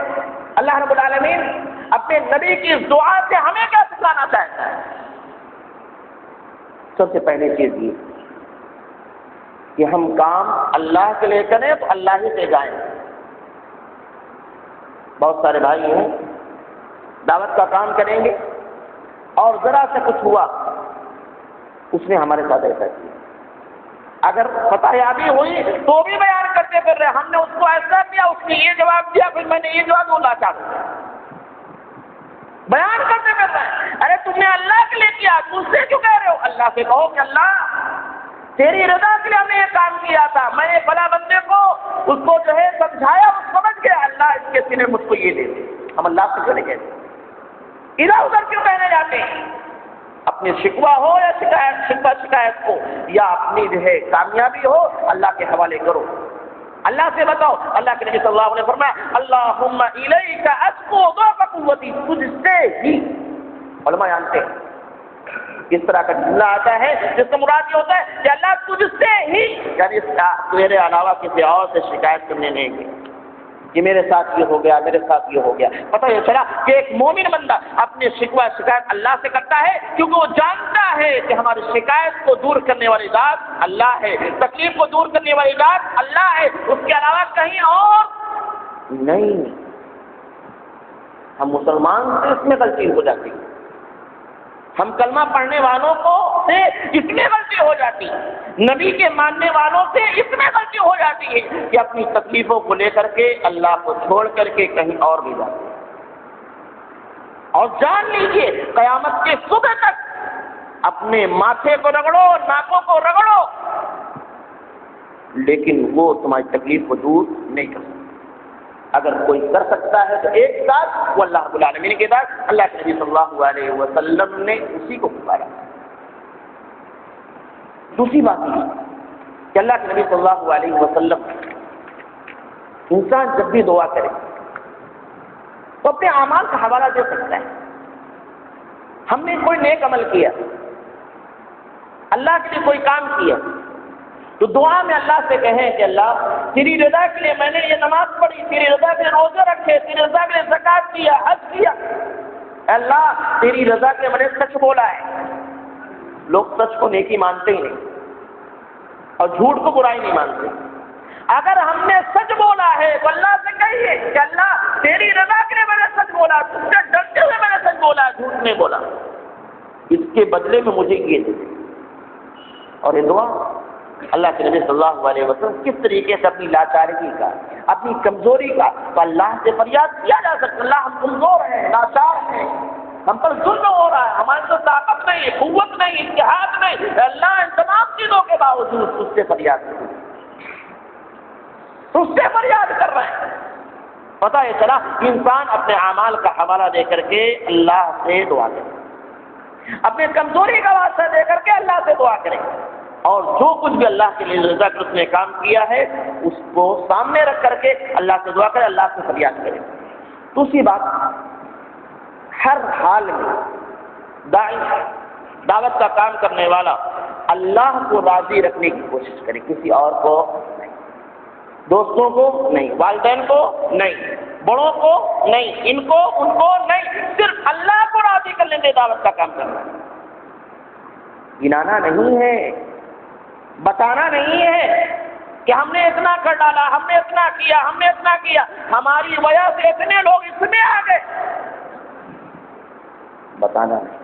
اللہ رب العالمین اپنے نبی کی اس دعا سے ہمیں کیا سکھانا چاہتا ہے؟ سب سے پہلے چیز یہ کہ ہم کام اللہ کے لیے کریں تو اللہ ہی سے جائیں۔ بہت سارے بھائی ہیں دعوت کا کام کریں گے اور ذرا سے کچھ ہوا، اس نے ہمارے ساتھ ایسا کیا، اگر فتح یابی ہوئی تو بھی بیان کرتے پھر رہے، ہم نے اس کو ایسا کیا، اس نے یہ جواب دیا، پھر میں نے یہ جواب بولا چاہتا ہوں، بیان کرتے پھر رہے۔ ارے تم نے اللہ کے لیے کیا، تم سے کیوں کہہ رہے ہو؟ اللہ سے کہو کہ اللہ تیری رضا کے لیے ہم نے یہ کام کیا تھا، میں نے فلاں بندے کو اس کو جو ہے سمجھایا، وہ سمجھ گیا، اللہ اس کے سینے مجھ کو یہ دے دے۔ ہم اللہ سے کیوں نہیں کہتے؟ ادھر ادھر کیوں کہنے جاتے ہیں؟ اپنی شکوہ ہو یا شکایت ہو، یا اپنی جو ہے کامیابی ہو، اللہ کے حوالے کرو، اللہ سے بتاؤ۔ اللہ کے نبی صلی اللہ علیہ وسلم نے فرمایا اللہم الیک اشکو ضعف قوتی، تجھ سے ہی، علماء جانتے ہیں اس طرح کا جملہ آتا ہے جس کا مراد یہ ہوتا ہے کہ اللہ تجھ سے ہی، یعنی میرے علاوہ کسی اور سے شکایت کرنے نہیں گے کہ میرے ساتھ یہ ہو گیا، میرے ساتھ یہ ہو گیا۔ پتہ یہ چلا کہ ایک مومن بندہ اپنی شکایت اللہ سے کرتا ہے، کیونکہ وہ جانتا ہے کہ ہماری شکایت کو دور کرنے والی ذات اللہ ہے، تکلیف کو دور کرنے والی ذات اللہ ہے، اس کے علاوہ کہیں اور نہیں۔ ہم مسلمان سے اس میں غلطی ہو جاتی ہے، ہم کلمہ پڑھنے والوں کو سے اس میں غلطی ہو جاتی ہے، نبی کے ماننے والوں سے اس میں غلطی ہو جاتی ہے کہ اپنی تکلیفوں کو لے کر کے اللہ کو چھوڑ کر کے کہیں اور بھی جاتے ہیں۔ اور جان لیجیے قیامت کے صبح تک اپنے ماتھے کو رگڑو، ناکوں کو رگڑو، لیکن وہ تمہاری تکلیف کو دور نہیں کر سکتا۔ اگر کوئی کر سکتا ہے تو ایک ساتھ وہ اللہ رب العالمین کے ساتھ، اللہ کے نبی صلی اللہ علیہ وسلم نے اسی کو پکارا۔ دوسری بات یہ کہ اللہ کے نبی صلی اللہ علیہ وسلم، انسان جب بھی دعا کرے تو اپنے اعمال کا حوالہ دے سکتا ہے۔ ہم نے کوئی نیک عمل کیا، اللہ کے لیے کوئی کام کیا، تو دعا میں اللہ سے کہیں کہ اللہ تیری رضا کے لیے میں نے یہ نماز پڑھی، تیری رضا کے لیے روزے رکھے، تیری رضا کے لیے زکات کیا، حج کیا، اللہ تیری رضا کے لیے میں نے سچ بولا ہے۔ لوگ سچ کو نیکی مانتے ہی نہیں اور جھوٹ کو برائی نہیں مانتے۔ اگر ہم نے سچ بولا ہے تو اللہ سے کہیے کہ اللہ تیری رضا کے لیے میں نے سچ بولا، تم سے ڈرتے ہوئے میں نے سچ بولا، جھوٹ نہیں بولا، اس کے بدلے میں مجھے یہ دے۔ اور یہ دعا اللہ کے نبی صلی اللہ علیہ وسلم کس طریقے سے اپنی لاچارگی کا، اپنی کمزوری کا تو اللہ سے فریاد کیا جا سکتا، اللہ ہم کمزور ہیں، لاچار ہیں، ہم پر ظلم ہو رہا ہے، ہمارے تو طاقت نہیں، قوت نہیں، اتحاد نہیں، اللہ ان تمام چیزوں کے باوجود اس سے فریاد کر رہے ہیں، اس سے فریاد کر رہے ہیں۔ پتہ یہ چلا انسان اپنے اعمال کا حوالہ دے کر کے اللہ سے دعا کرے، اپنی کمزوری کا واسطہ دے کر کے اللہ سے دعا کرے، اور جو کچھ بھی اللہ کے لیے رضا کر اس نے کام کیا ہے اس کو سامنے رکھ کر کے اللہ سے دعا کرے، اللہ سے فریاد کرے۔ دوسری بات، ہر حال میں داعی، دعوت کا کام کرنے والا اللہ کو راضی رکھنے کی کوشش کرے، کسی اور کو نہیں، دوستوں کو نہیں، والدین کو نہیں، بڑوں کو نہیں، ان کو ان کو نہیں، صرف اللہ کو راضی کرنے کے دعوت کا کام کرنا ہے۔ گنانا نہیں ہے، بتانا نہیں ہے کہ ہم نے اتنا کر ڈالا، ہم نے اتنا کیا، ہم نے اتنا کیا، ہماری وجہ سے اتنے لوگ اس میں آ گئے، بتانا نہیں،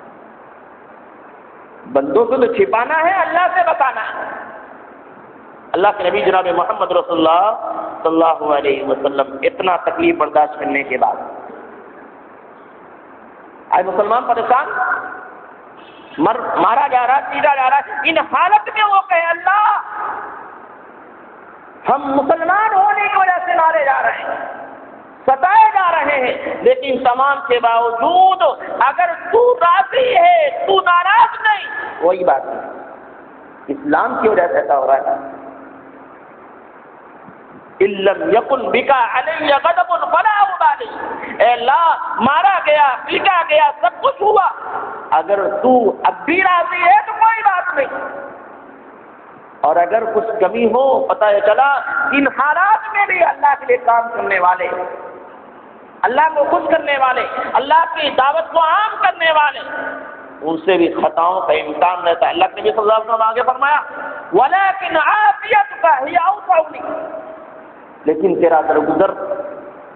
بندوں سے تو چھپانا ہے، اللہ سے بتانا ہے۔ اللہ کے نبی جناب محمد رسول اللہ صلی اللہ علیہ وسلم اتنا تکلیف برداشت کرنے کے بعد آج مسلمان پریشان، مارا جا رہا، پیٹا جا رہا ہے، ان حالت میں وہ کہے اللہ ہم مسلمان ہونے کی وجہ سے مارے جا رہے ہیں، ستائے جا رہے ہیں، لیکن تمام کے باوجود اگر تو راضی ہے، تو ناراض نہیں، وہی بات ہے، اسلام کی وجہ سے ایسا ہو رہا ہے۔ اِلَّمْ يَكُنْ بِكَ عَلَيَّ غَضَبٌ فَلَا أُبَالِي، اے اللہ مارا گیا، پیٹا گیا، سب کچھ ہوا، اگر تو اب بھی راضی ہے تو کوئی بات نہیں، اور اگر کچھ کمی ہو، پتہ یہ چلا ان حالات میں بھی اللہ کے لیے کام کرنے والے، اللہ کو خوش کرنے والے، اللہ کی دعوت کو عام کرنے والے، ان سے بھی خطاؤں کا امکان رہتا ہے۔ اللہ کے نبی صلی اللہ علیہ وسلم آگے فرمایا وَلَكِنْ عَافِيَتُكَ هِيَ أَوْسَعُ لِي، لیکن تیرا درگزر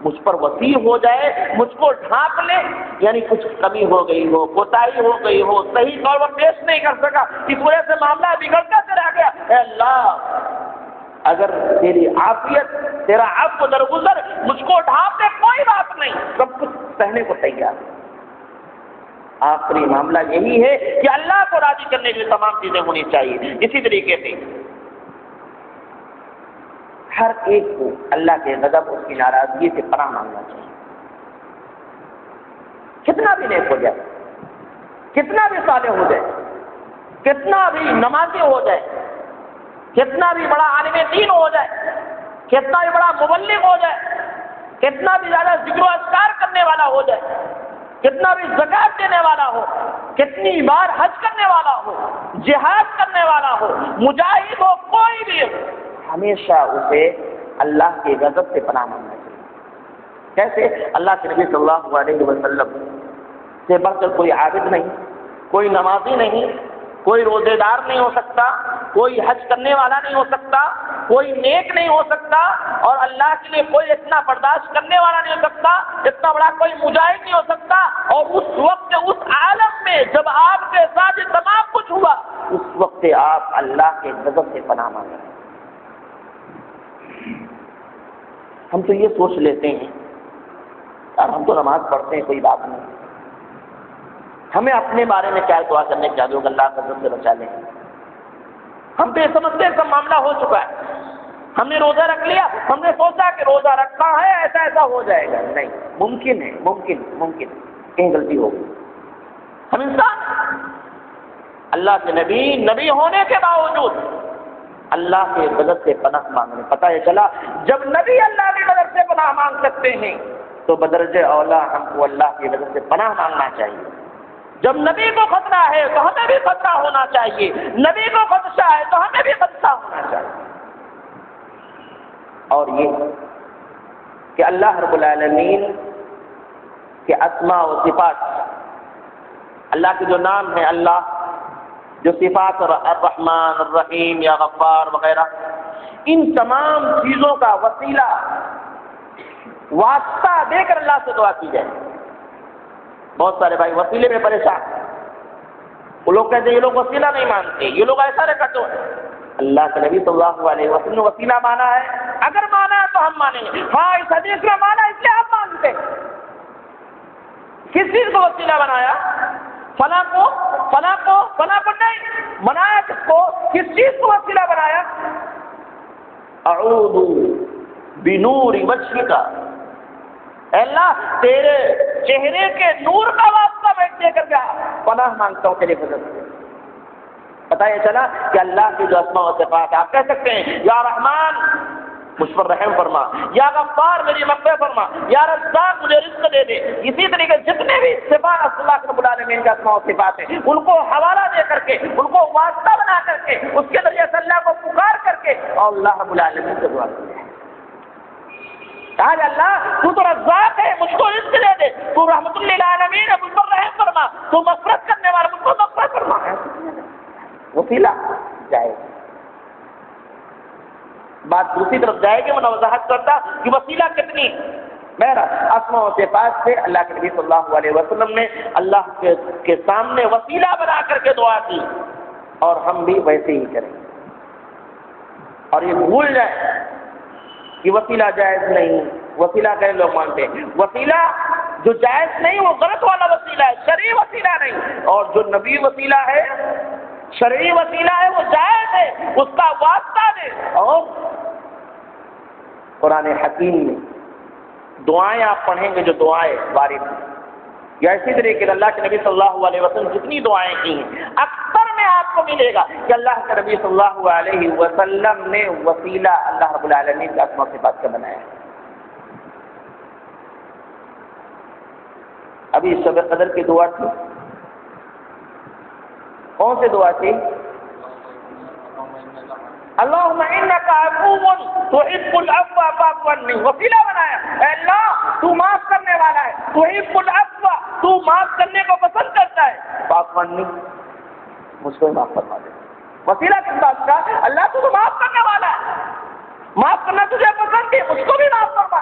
مجھ پر وسیع ہو جائے، مجھ کو ڈھانپ لے، یعنی کچھ کمی ہو گئی ہو، کوتاہی ہو گئی ہو، صحیح طور پر پیش نہیں کر سکا، اس وجہ سے معاملہ بگڑتا چلا گیا، اے اللہ اگر تیری عافیت، تیرا عفو درگزر مجھ کو ڈھانپ دے، کوئی بات نہیں، سب کچھ سہنے کو تیار۔ آخری معاملہ یہی ہے کہ اللہ کو راضی کرنے کے لیے تمام چیزیں ہونی چاہیے۔ اسی طریقے سے ہر ایک کو اللہ کے غضب، اس کی ناراضگی سے پناہ مانگنا چاہیے، کتنا بھی نیک ہو جائے، کتنا بھی صالح ہو جائے، کتنا بھی نمازی ہو جائے، کتنا بھی بڑا عالم دین ہو جائے، کتنا بھی بڑا مبلغ ہو جائے، کتنا بھی زیادہ ذکر و اذکار کرنے والا ہو جائے، کتنا بھی زکات دینے والا ہو، کتنی بار حج کرنے والا ہو، جہاد کرنے والا ہو، مجاہد ہو، کوئی بھی ہو، ہمیشہ اسے اللہ کے غضب سے پناہ مانگنا چاہیے۔ کیسے؟ اللہ کے نبی صلی اللہ علیہ وسلم سے بڑھ کر کوئی عابد نہیں، کوئی نمازی نہیں، کوئی روزے دار نہیں ہو سکتا، کوئی حج کرنے والا نہیں ہو سکتا، کوئی نیک نہیں ہو سکتا، اور اللہ کے لیے کوئی اتنا برداشت کرنے والا نہیں ہو سکتا، اتنا بڑا کوئی مجاہد نہیں ہو سکتا، اور اس وقت اس عالم میں جب آپ کے ساتھ یہ تمام کچھ ہوا، اس وقت آپ اللہ کے غضب سے پناہ مانگیں۔ ہم تو یہ سوچ لیتے ہیں یار ہم تو نماز پڑھتے ہیں، کوئی بات نہیں، ہمیں اپنے بارے میں کیا دعا کرنے کی چاہیے کہ اللہ کا غضب سے بچا لیں۔ ہم تو یہ سمجھتے ہیں سب معاملہ ہو چکا ہے، ہم نے روزہ رکھ لیا، ہم نے سوچا کہ روزہ رکھا ہے ایسا ایسا ہو جائے گا، نہیں، ممکن ہے، ممکن کہیں غلطی ہو گئی۔ ہم انسان، اللہ کے نبی ہونے کے باوجود اللہ کے غضب سے پناہ مانگنے۔ پتہ یہ چلا جب نبی اللہ کے غضب سے پناہ مانگ سکتے ہیں تو بدرجہ اولا ہم کو اللہ کے غضب سے پناہ مانگنا چاہیے۔ جب نبی کو خطرہ ہے تو ہمیں بھی خطرہ ہونا چاہیے، نبی کو خدشہ ہے تو ہمیں بھی خدشہ ہونا چاہیے۔ اور یہ کہ اللہ رب العالمین کے اسماء و صفات، اللہ کے جو نام ہیں، اللہ جو صفات الرحمن الرحیم یا غفار وغیرہ، ان تمام چیزوں کا وسیلہ، واسطہ دے کر اللہ سے دعا کی جائے۔ بہت سارے بھائی وسیلے میں پریشان، وہ لوگ کہتے ہیں یہ لوگ وسیلہ نہیں مانتے، یہ لوگ ایسا رکھتے ہیں۔ اللہ کے نبی صلی اللہ علیہ وسلم نے وسیلہ مانا ہے، اگر مانا ہے تو ہم مانیں گے، ہاں اس حدیث میں مانا اس لیے ہم مانتے ہیں۔ کس چیز کو وسیلہ بنایا؟ فلاں کو نہیں بنایا، کس کو؟ کس چیز کو وسیلہ بنایا؟ اعوذ بنور وجهک، اے اللہ تیرے چہرے کے نور کا واسطہ بیٹھ دے کر کے پناہ مانگتا ہوں تیرے فضل سے۔ پتہ یہ چلا کہ اللہ کی جو اسماء و صفات، آپ کہہ سکتے ہیں یا رحمان مجھ پر رحم فرما، یا غفار میری مغفرت فرما، یا رزاق مجھے رزق دے دے۔ اسی طریقے جتنے بھی صفات اللہ رب العالمین کا اسماء و صفات ہیں، ان کو حوالہ دے کر کے، ان کو واسطہ بنا کر کے، اس کے ذریعے سے اللہ کو پکار کر کے اور اللہ رب العالمین سے دعا کرتے ہیں۔ کہا کہ اللہ تو رزاق ہے، مجھ کو رزق دے دے، تو رحمت للعالمین ہے، مجھ پر رحم فرما، تو مغفرت کرنے والا، مجھ کو مغفرت فرما۔ وسیلہ جائے بات دوسری طرف جائے گی، میں وضاحت کرتا کہ وسیلہ کتنی میرا اسماء و صفات سے اللہ کے نبی صلی اللہ علیہ وسلم نے اللہ کے سامنے وسیلہ بنا کر کے دعا کی، اور ہم بھی ویسے ہی کریں۔ اور یہ بھول جائے کہ وسیلہ جائز نہیں، وسیلہ کئی لوگ مانتے ہیں وسیلہ جو جائز نہیں وہ غلط والا وسیلہ ہے، شرعی وسیلہ نہیں، اور جو نبی وسیلہ ہے، شرعی وسیلہ ہے، وہ جائز ہے، اس کا واسطہ دے۔ اور قرآن حکیم میں دعائیں آپ پڑھیں گے جو دعائیں وارد ہیں، یا اسی طریقے سے اللہ کے نبی صلی اللہ علیہ وسلم جتنی دعائیں کی ہیں، اکثر میں آپ کو ملے گا کہ اللہ کے نبی صلی اللہ علیہ وسلم نے وسیلہ اللہ رب العالمین کا اسماء و صفات کا بنایا ہے۔ ابھی شب قدر کی دعا تھی، کون سی دعا تھی؟ اللہم انک عفو تحب العفو فاعف عنی، وسیلہ بنایا، اے اللہ تو معاف کرنے والا ہے، تحب العفو تو معاف کرنے کو پسند کرتا ہے، فاعف عنی مجھ کو معاف فرما دے۔ وسیلہ کس بات کا؟ اللہ تو معاف کرنے والا ہے، معاف کرنا تجھے پسند ہے، مجھ کو بھی معاف فرما۔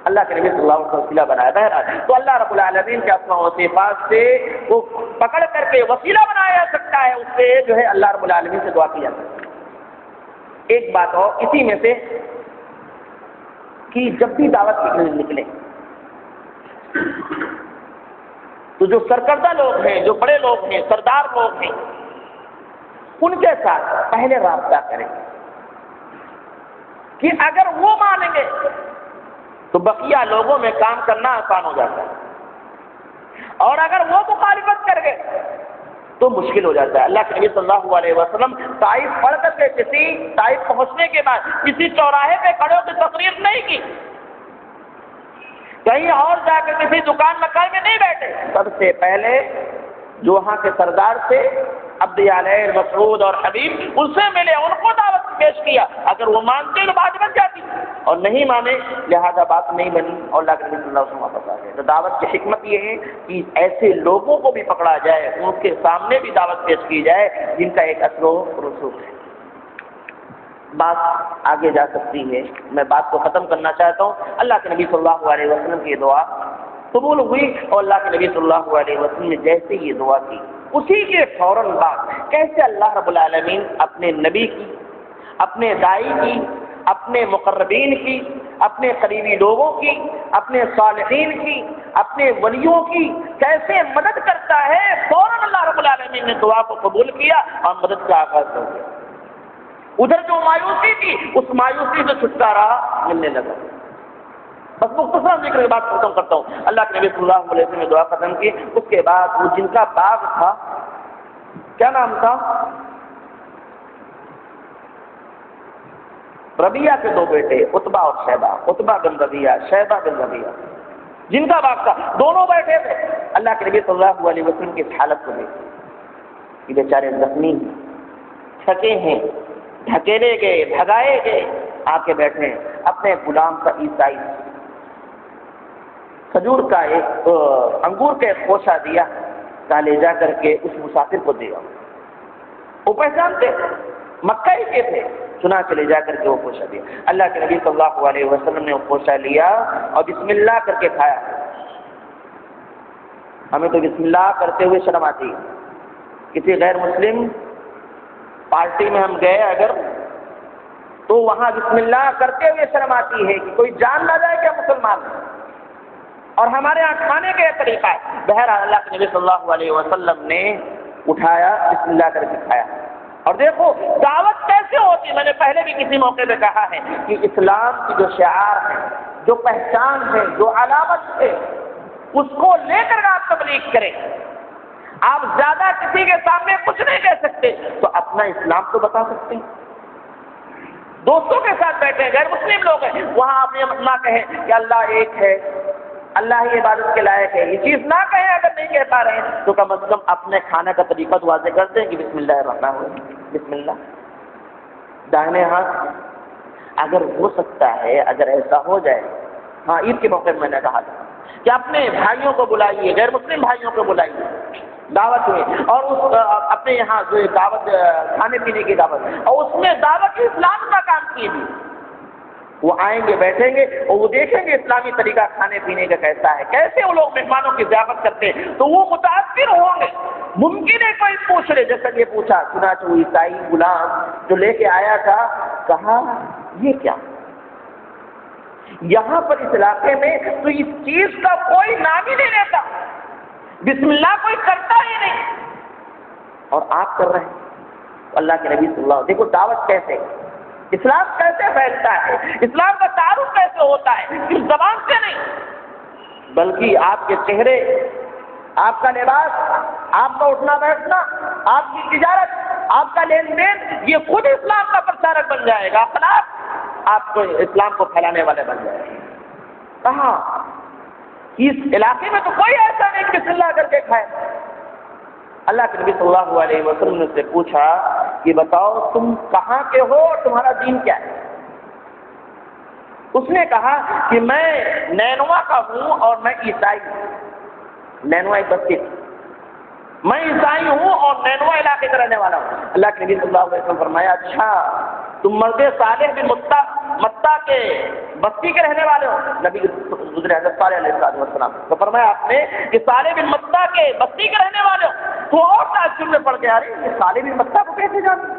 اللہ کے نبی صلی اللہ علیہ وسلم وسیلہ بنایا۔ بہرحال تو اللہ رب العالمین کے اسماء و صفات سے وہ پکڑ کر کے وسیلہ بنایا جا سکتا ہے، اس سے جو ہے اللہ رب العالمین سے دعا کی جا سکتی ہے۔ ایک بات اور اسی میں سے کہ جب بھی دعوت نکلے تو جو سرکردہ لوگ ہیں، جو بڑے لوگ ہیں، سردار لوگ ہیں، ان کے ساتھ پہلے رابطہ کریں کہ اگر وہ مانیں گے تو بقیہ لوگوں میں کام کرنا آسان ہو جاتا ہے، اور اگر وہ مخالفت کر گئے تو مشکل ہو جاتا ہے۔ اللہ کے نبی صلی اللہ علیہ وسلم طائف پڑھ کر کے طائف پہنچنے کے بعد کسی چوراہے پہ کھڑے ہو کے تقریر نہیں کی، کہیں اور جا کے کسی دکان مکان میں نہیں بیٹھے، سب سے پہلے جو وہاں کے سردار تھے عبد علیہ مسعود اور حبیب، ان سے ملے، ان کو دعوت پیش کیا، اگر وہ مانتے تو بات بن جاتی، اور نہیں مانے لہذا بات نہیں بنی، اور اللہ کے نبی صلی اللہ علیہ وسلم واپس آ گئے۔ تو دعوت کی حکمت یہ ہے کہ ایسے لوگوں کو بھی پکڑا جائے، ان کے سامنے بھی دعوت پیش کی جائے جن کا ایک اثر و رسوخ ہے۔ بات آگے جا سکتی ہے، میں بات کو ختم کرنا چاہتا ہوں۔ اللہ کے نبی صلی اللہ علیہ وسلم کی دعا قبول ہوئی، اور اللہ کے نبی صلی اللہ علیہ وسلم نے جیسے یہ دعا کی، اسی کے فوراً بعد کیسے اللہ رب العالمین اپنے نبی کی، اپنے دائی کی، اپنے مقربین کی، اپنے قریبی لوگوں کی، اپنے صالحین کی، اپنے ولیوں کی کیسے مدد کرتا ہے، فوراً اللہ رب العالمین نے دعا کو قبول کیا اور مدد کا آغاز کر دیا۔ ادھر جو مایوسی تھی اس مایوسی سے چھٹکارا ملنے لگا۔ بس مختصر ذکر کی بات ختم کرتا ہوں۔ اللہ کے نبی صلی اللہ علیہ وسلم نے دعا ختم کی، اس کے بعد وہ جن کا باغ تھا، کیا نام تھا؟ ربیعہ کے دو بیٹے عتبہ اور شیبہ، عتبہ بن ربیعہ، شیبہ بن ربیعہ، جن کا باغ تھا، دونوں بیٹھے تھے۔ اللہ کے نبی صلی اللہ علیہ وسلم کی اس حالت کو دیکھ کہ بیچارے زخمی ہیں، تھکے ہیں، دھکیلے گئے، بھگائے گئے، آ کے بیٹھے اپنے غلام کا عیسائی کھجور کا ایک انگور کا ایک خوشہ دیا، کہا لے جا کر کے اس مسافر کو دیا۔ وہ پہچانتے مکہ ہی کے تھے، چنانچہ لے جا کر کے وہ خوشہ دیا۔ اللہ کے نبی صلی اللہ علیہ وسلم نے وہ خوشہ لیا اور بسم اللہ کر کے کھایا۔ ہمیں تو بسم اللہ کرتے ہوئے شرم آتی ہے، کسی غیر مسلم پارٹی میں ہم گئے اگر تو وہاں بسم اللہ کرتے ہوئے شرم آتی ہے کہ کوئی جان نہ جائے کہ مسلمان ہیں۔ اور ہمارے یہاں کھانے کا یہ طریقہ ہے۔ بہرحال اللہ کے نبی صلی اللہ علیہ وسلم نے اٹھایا، بسم اللہ کر کے کھایا۔ اور دیکھو دعوت کیسے ہوتی ہے، میں نے پہلے بھی کسی موقع پہ کہا ہے کہ اسلام کی جو شعار ہے، جو پہچان ہے، جو علامت ہے، اس کو لے کر آپ تبلیغ کریں۔ آپ زیادہ کسی کے سامنے کچھ نہیں کہہ سکتے تو اپنا اسلام تو بتا سکتے ہیں۔ دوستوں کے ساتھ بیٹھے غیر مسلم لوگ ہیں، وہاں آپ یہ نہ کہیں کہ اللہ ایک ہے، اللہ ہی عبادت کے لائق ہے، یہ چیز نہ کہیں۔ اگر نہیں کہہ پا رہے ہیں تو کم از کم اپنے کھانا کا طریقہ تو واضح کرتے ہیں کہ بسم اللہ الرحمن الرحیم، بسم اللہ، داہنے ہاتھ۔ اگر ہو سکتا ہے، اگر ایسا ہو جائے، ہاں عید کے موقع میں نے کہا تھا کہ اپنے بھائیوں کو بلائیے، غیر مسلم بھائیوں کو بلائیے دعوت میں، اور اس اپنے یہاں جو دعوت کھانے پینے کی دعوت، اور اس میں دعوت اسلام کا کام کیجیے۔ وہ آئیں گے، بیٹھیں گے اور وہ دیکھیں گے اسلامی طریقہ کھانے پینے کا کیسا ہے، کیسے وہ لوگ مہمانوں کی ضیافت کرتے ہیں، تو وہ متاثر ہوں گے۔ ممکن ہے کوئی پوچھ لے، جیسا کہ پوچھا، چنانچہ وہ عیسائی غلام جو لے کے آیا تھا، کہا یہ کیا؟ یہاں پر اس علاقے میں تو اس چیز کا کوئی نام ہی نہیں لیتا، بسم اللہ کوئی کرتا ہی نہیں، اور آپ کر رہے ہیں۔ اللہ کے نبی صلی اللہ علیہ وسلم، دیکھو دعوت کیسے، اسلام کیسے پھیلتا ہے، اسلام کا تعارف کیسے ہوتا ہے، صرف زبان سے نہیں بلکہ آپ کے چہرے، آپ کا لباس، آپ کا اٹھنا بیٹھنا، آپ کی تجارت، آپ کا لین دین، یہ خود اسلام کا پرچارک بن جائے گا، اخلاق آپ کو اسلام کو پھیلانے والے بن جائے گا۔ کہاں اس علاقے میں تو کوئی ایسا نہیں کہ بسم اللہ کر کے کھائے۔ اللہ کے نبی صلی اللہ علیہ وسلم نے سے پوچھا کہ بتاؤ تم کہاں کے ہو اور تمہارا دین کیا ہے؟ اس نے کہا کہ میں نینوا کا ہوں اور میں عیسائی ہوں۔ نینوا ایک بستی، میں عیسائی ہوں اور نینوا علاقے کا رہنے والا ہوں۔ اللہ کے نبی صلی اللہ علیہ وسلم فرمایا اچھا تم مرد صالح بن متا کے بستی کے رہنے والے ہو؟ نبی گزرے حضرت صالح علیہ السلام تو فرمایا آپ نے کہ صالح بن متا کے بستی کے رہنے والے ہو؟ تو اور تعجب میں پڑ گیا، ارے یہ صالح بن متا کو کیسے جانتے؟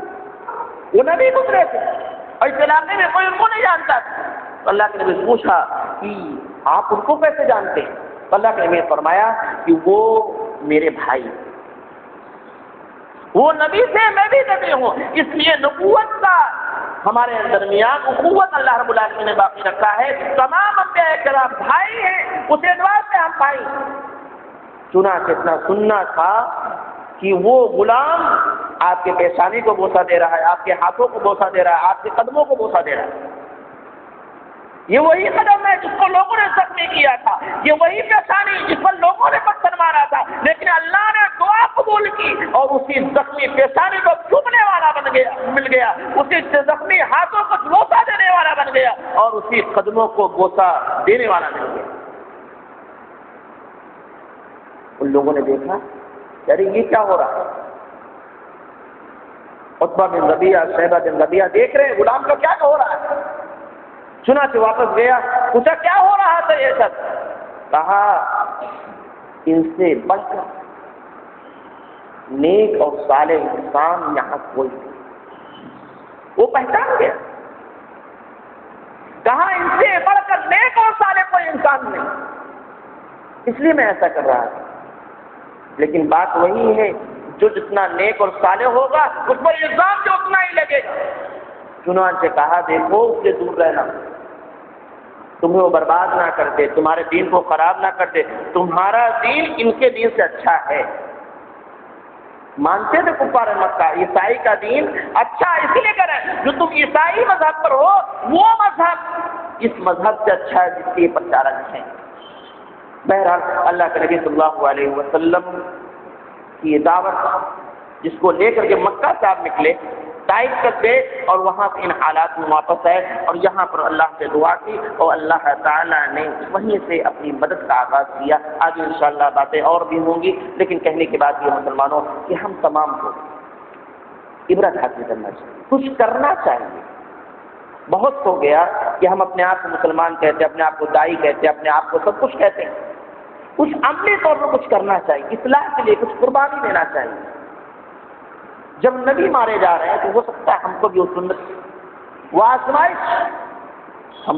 وہ نبی گزرے تھے اور اس علاقے میں کوئی ان کو نہیں جانتا تھا۔ تو اللہ کے نبی سے پوچھا کہ آپ ان کو کیسے جانتے ہیں؟ تو اللہ کے نبی نے فرمایا کہ وہ میرے بھائی، وہ نبی سے میں بھی نبی ہوں، اس لیے نبوت کا ہمارے درمیان اخوت اللہ رب العالمین نے باقی رکھا ہے۔ تمام انبیاء کرام بھائی ہیں، اس اعتبار سے ہم بھائی۔ چنانچہ اتنا سننا تھا کہ وہ غلام آپ کے پیشانی کو بوسہ دے رہا ہے، آپ کے ہاتھوں کو بوسہ دے رہا ہے، آپ کے قدموں کو بوسہ دے رہا ہے۔ یہ وہی قدم ہے جس کو لوگوں نے زخمی کیا تھا، یہ وہی پیشانی جس پر لوگوں نے پتھر مارا تھا، لیکن اللہ نے دعا قبول کی اور اسی زخمی پیشانی کو چومنے والا مل گیا، اسی زخمی ہاتھوں کو بوسہ دینے والا بن گیا اور اسی قدموں کو بوسہ دینے والا مل گیا۔ ان لوگوں نے دیکھا یار یہ کیا ہو رہا ہے؟ عتبہ بن ربیعہ، شیبہ بن ربیعہ دیکھ رہے ہیں غلام کا کیا ہو رہا ہے۔ چنانچہ واپس گیا، پوچھا کیا ہو رہا تھا یہ سب؟ کہا ان سے بڑھ کر نیک اور صالح انسان یہاں کوئی نہیں۔ وہ پہچان گیا، کہا ان سے بڑھ کر نیک اور صالح کوئی انسان نہیں، اس لیے میں ایسا کر رہا تھا۔ لیکن بات وہی ہے، جو جتنا نیک اور صالح ہوگا اس پر الزام جو اتنا ہی لگے گا۔ چنانچہ کہا دیکھو اس سے دور رہنا، تمہیں وہ برباد نہ کر دے، تمہارے دین کو خراب نہ کر دے، تمہارا دین ان کے دین سے اچھا ہے۔ مانتے تھے کفار مکہ عیسائی کا دین اچھا اس لیے کر رہے ہیں، جو تم عیسائی مذہب پر ہو وہ مذہب اس مذہب سے اچھا ہے جس کے پرچارک ہیں۔ بہرحال اللہ کے نبی صلی اللہ علیہ وسلم کی یہ دعوت جس کو لے کر کے مکہ سے آپ نکلے، طائف تک گئے اور وہاں سے ان حالات میں واپس آئے اور یہاں پر اللہ سے دعا کی اور اللہ تعالیٰ نے وہیں سے اپنی مدد کا آغاز کیا۔ آگے انشاءاللہ باتیں اور بھی ہوں گی، لیکن کہنے کے بعد یہ مسلمانوں کہ ہم تمام کو عبرت حاصل کرنا چاہیے، کچھ کرنا چاہیے۔ بہت ہو گیا کہ ہم اپنے آپ کو مسلمان کہتے ہیں، اپنے آپ کو دائی کہتے ہیں، اپنے آپ کو سب کچھ کہتے ہیں۔ کچھ عملی طور پر کچھ کرنا چاہیے، اصلاح کے لیے کچھ قربانی دینا چاہیے۔ جب نبی مارے جا رہے ہیں تو ہو سکتا ہے ہم کو بھی وہ سنت وہ آزمائش ہم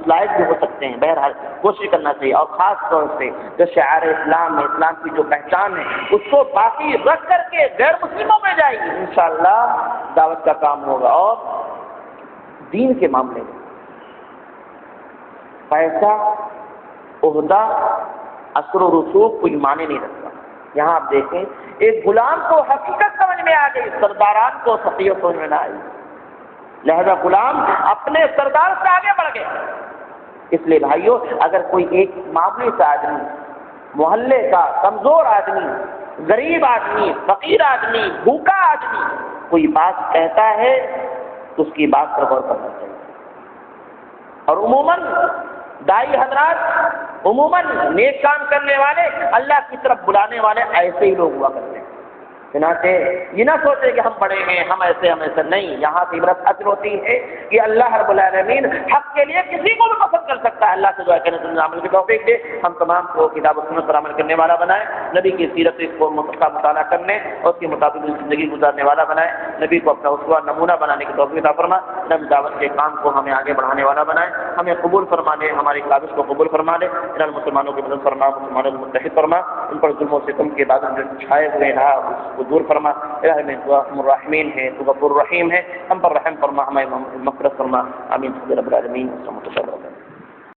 لائق بھی ہو سکتے ہیں. بہرحال کوشش کرنا چاہیے، اور خاص طور سے جو شعار اسلام ہے، اسلام کی جو پہچان ہے، اس کو باقی رکھ کر کے غیر مسلموں میں جائے گی. انشاءاللہ دعوت کا کام ہوگا. اور دین کے معاملے میں پیسہ، عہدہ، اثر و رسوخ کوئی معنی نہیں رکھتا. یہاں آپ دیکھیں ایک غلام کو حقیقت سمجھ میں آ گئی، سرداران کو سخیت سمجھ میں نہ آئی، لہذا غلام اپنے سردار سے آگے بڑھ گئے. اس لیے بھائیو، اگر کوئی ایک معمولی سا آدمی، محلے کا کمزور آدمی، غریب آدمی، فقیر آدمی، بھوکا آدمی کوئی بات کہتا ہے تو اس کی بات پر غور کرنا چاہیے. اور عموماً دائی حضرات، عموماً نیک کام کرنے والے، اللہ کی طرف بلانے والے ایسے ہی لوگ ہوا کرتے ہیں. چنانچہ یہ نہ سوچے کہ ہم بڑے ہیں، ہم ایسے نہیں. یہاں کی عبرت اصل ہوتی ہے کہ اللہ رب العالمین حق کے لیے کسی کو بھی پسند کر سکتا ہے. اللہ سے دعا کرنے سے عمل کی توفیق دے، ہم تمام کو کتاب و سنت پر عمل کرنے والا بنائے، نبی کی سیرت کو مطالعہ کرنے اور اس کے مطابق زندگی گزارنے والا بنائے، نبی کو اپنا اسوہ نمونہ بنانے کی توفیق عطا فرما. نبی دعوت کے کام کو ہمیں آگے بڑھانے والا بنائے، ہمیں قبول فرما دے، ہماری کاوش کو قبول فرما دے. ان مسلمانوں کی مدد فرما، مسلمانوں کو متحد فرما، ان پر ظلم و ستم کے بعد جو چھائے ہوئے رہا اس کو دور فرما. الہ میں تو ارحم الراحمین ہے، تو غفور رحیم ہے، ہم پر رحم فرما، ہمیں مغفرت فرما. آمین رب العالمین.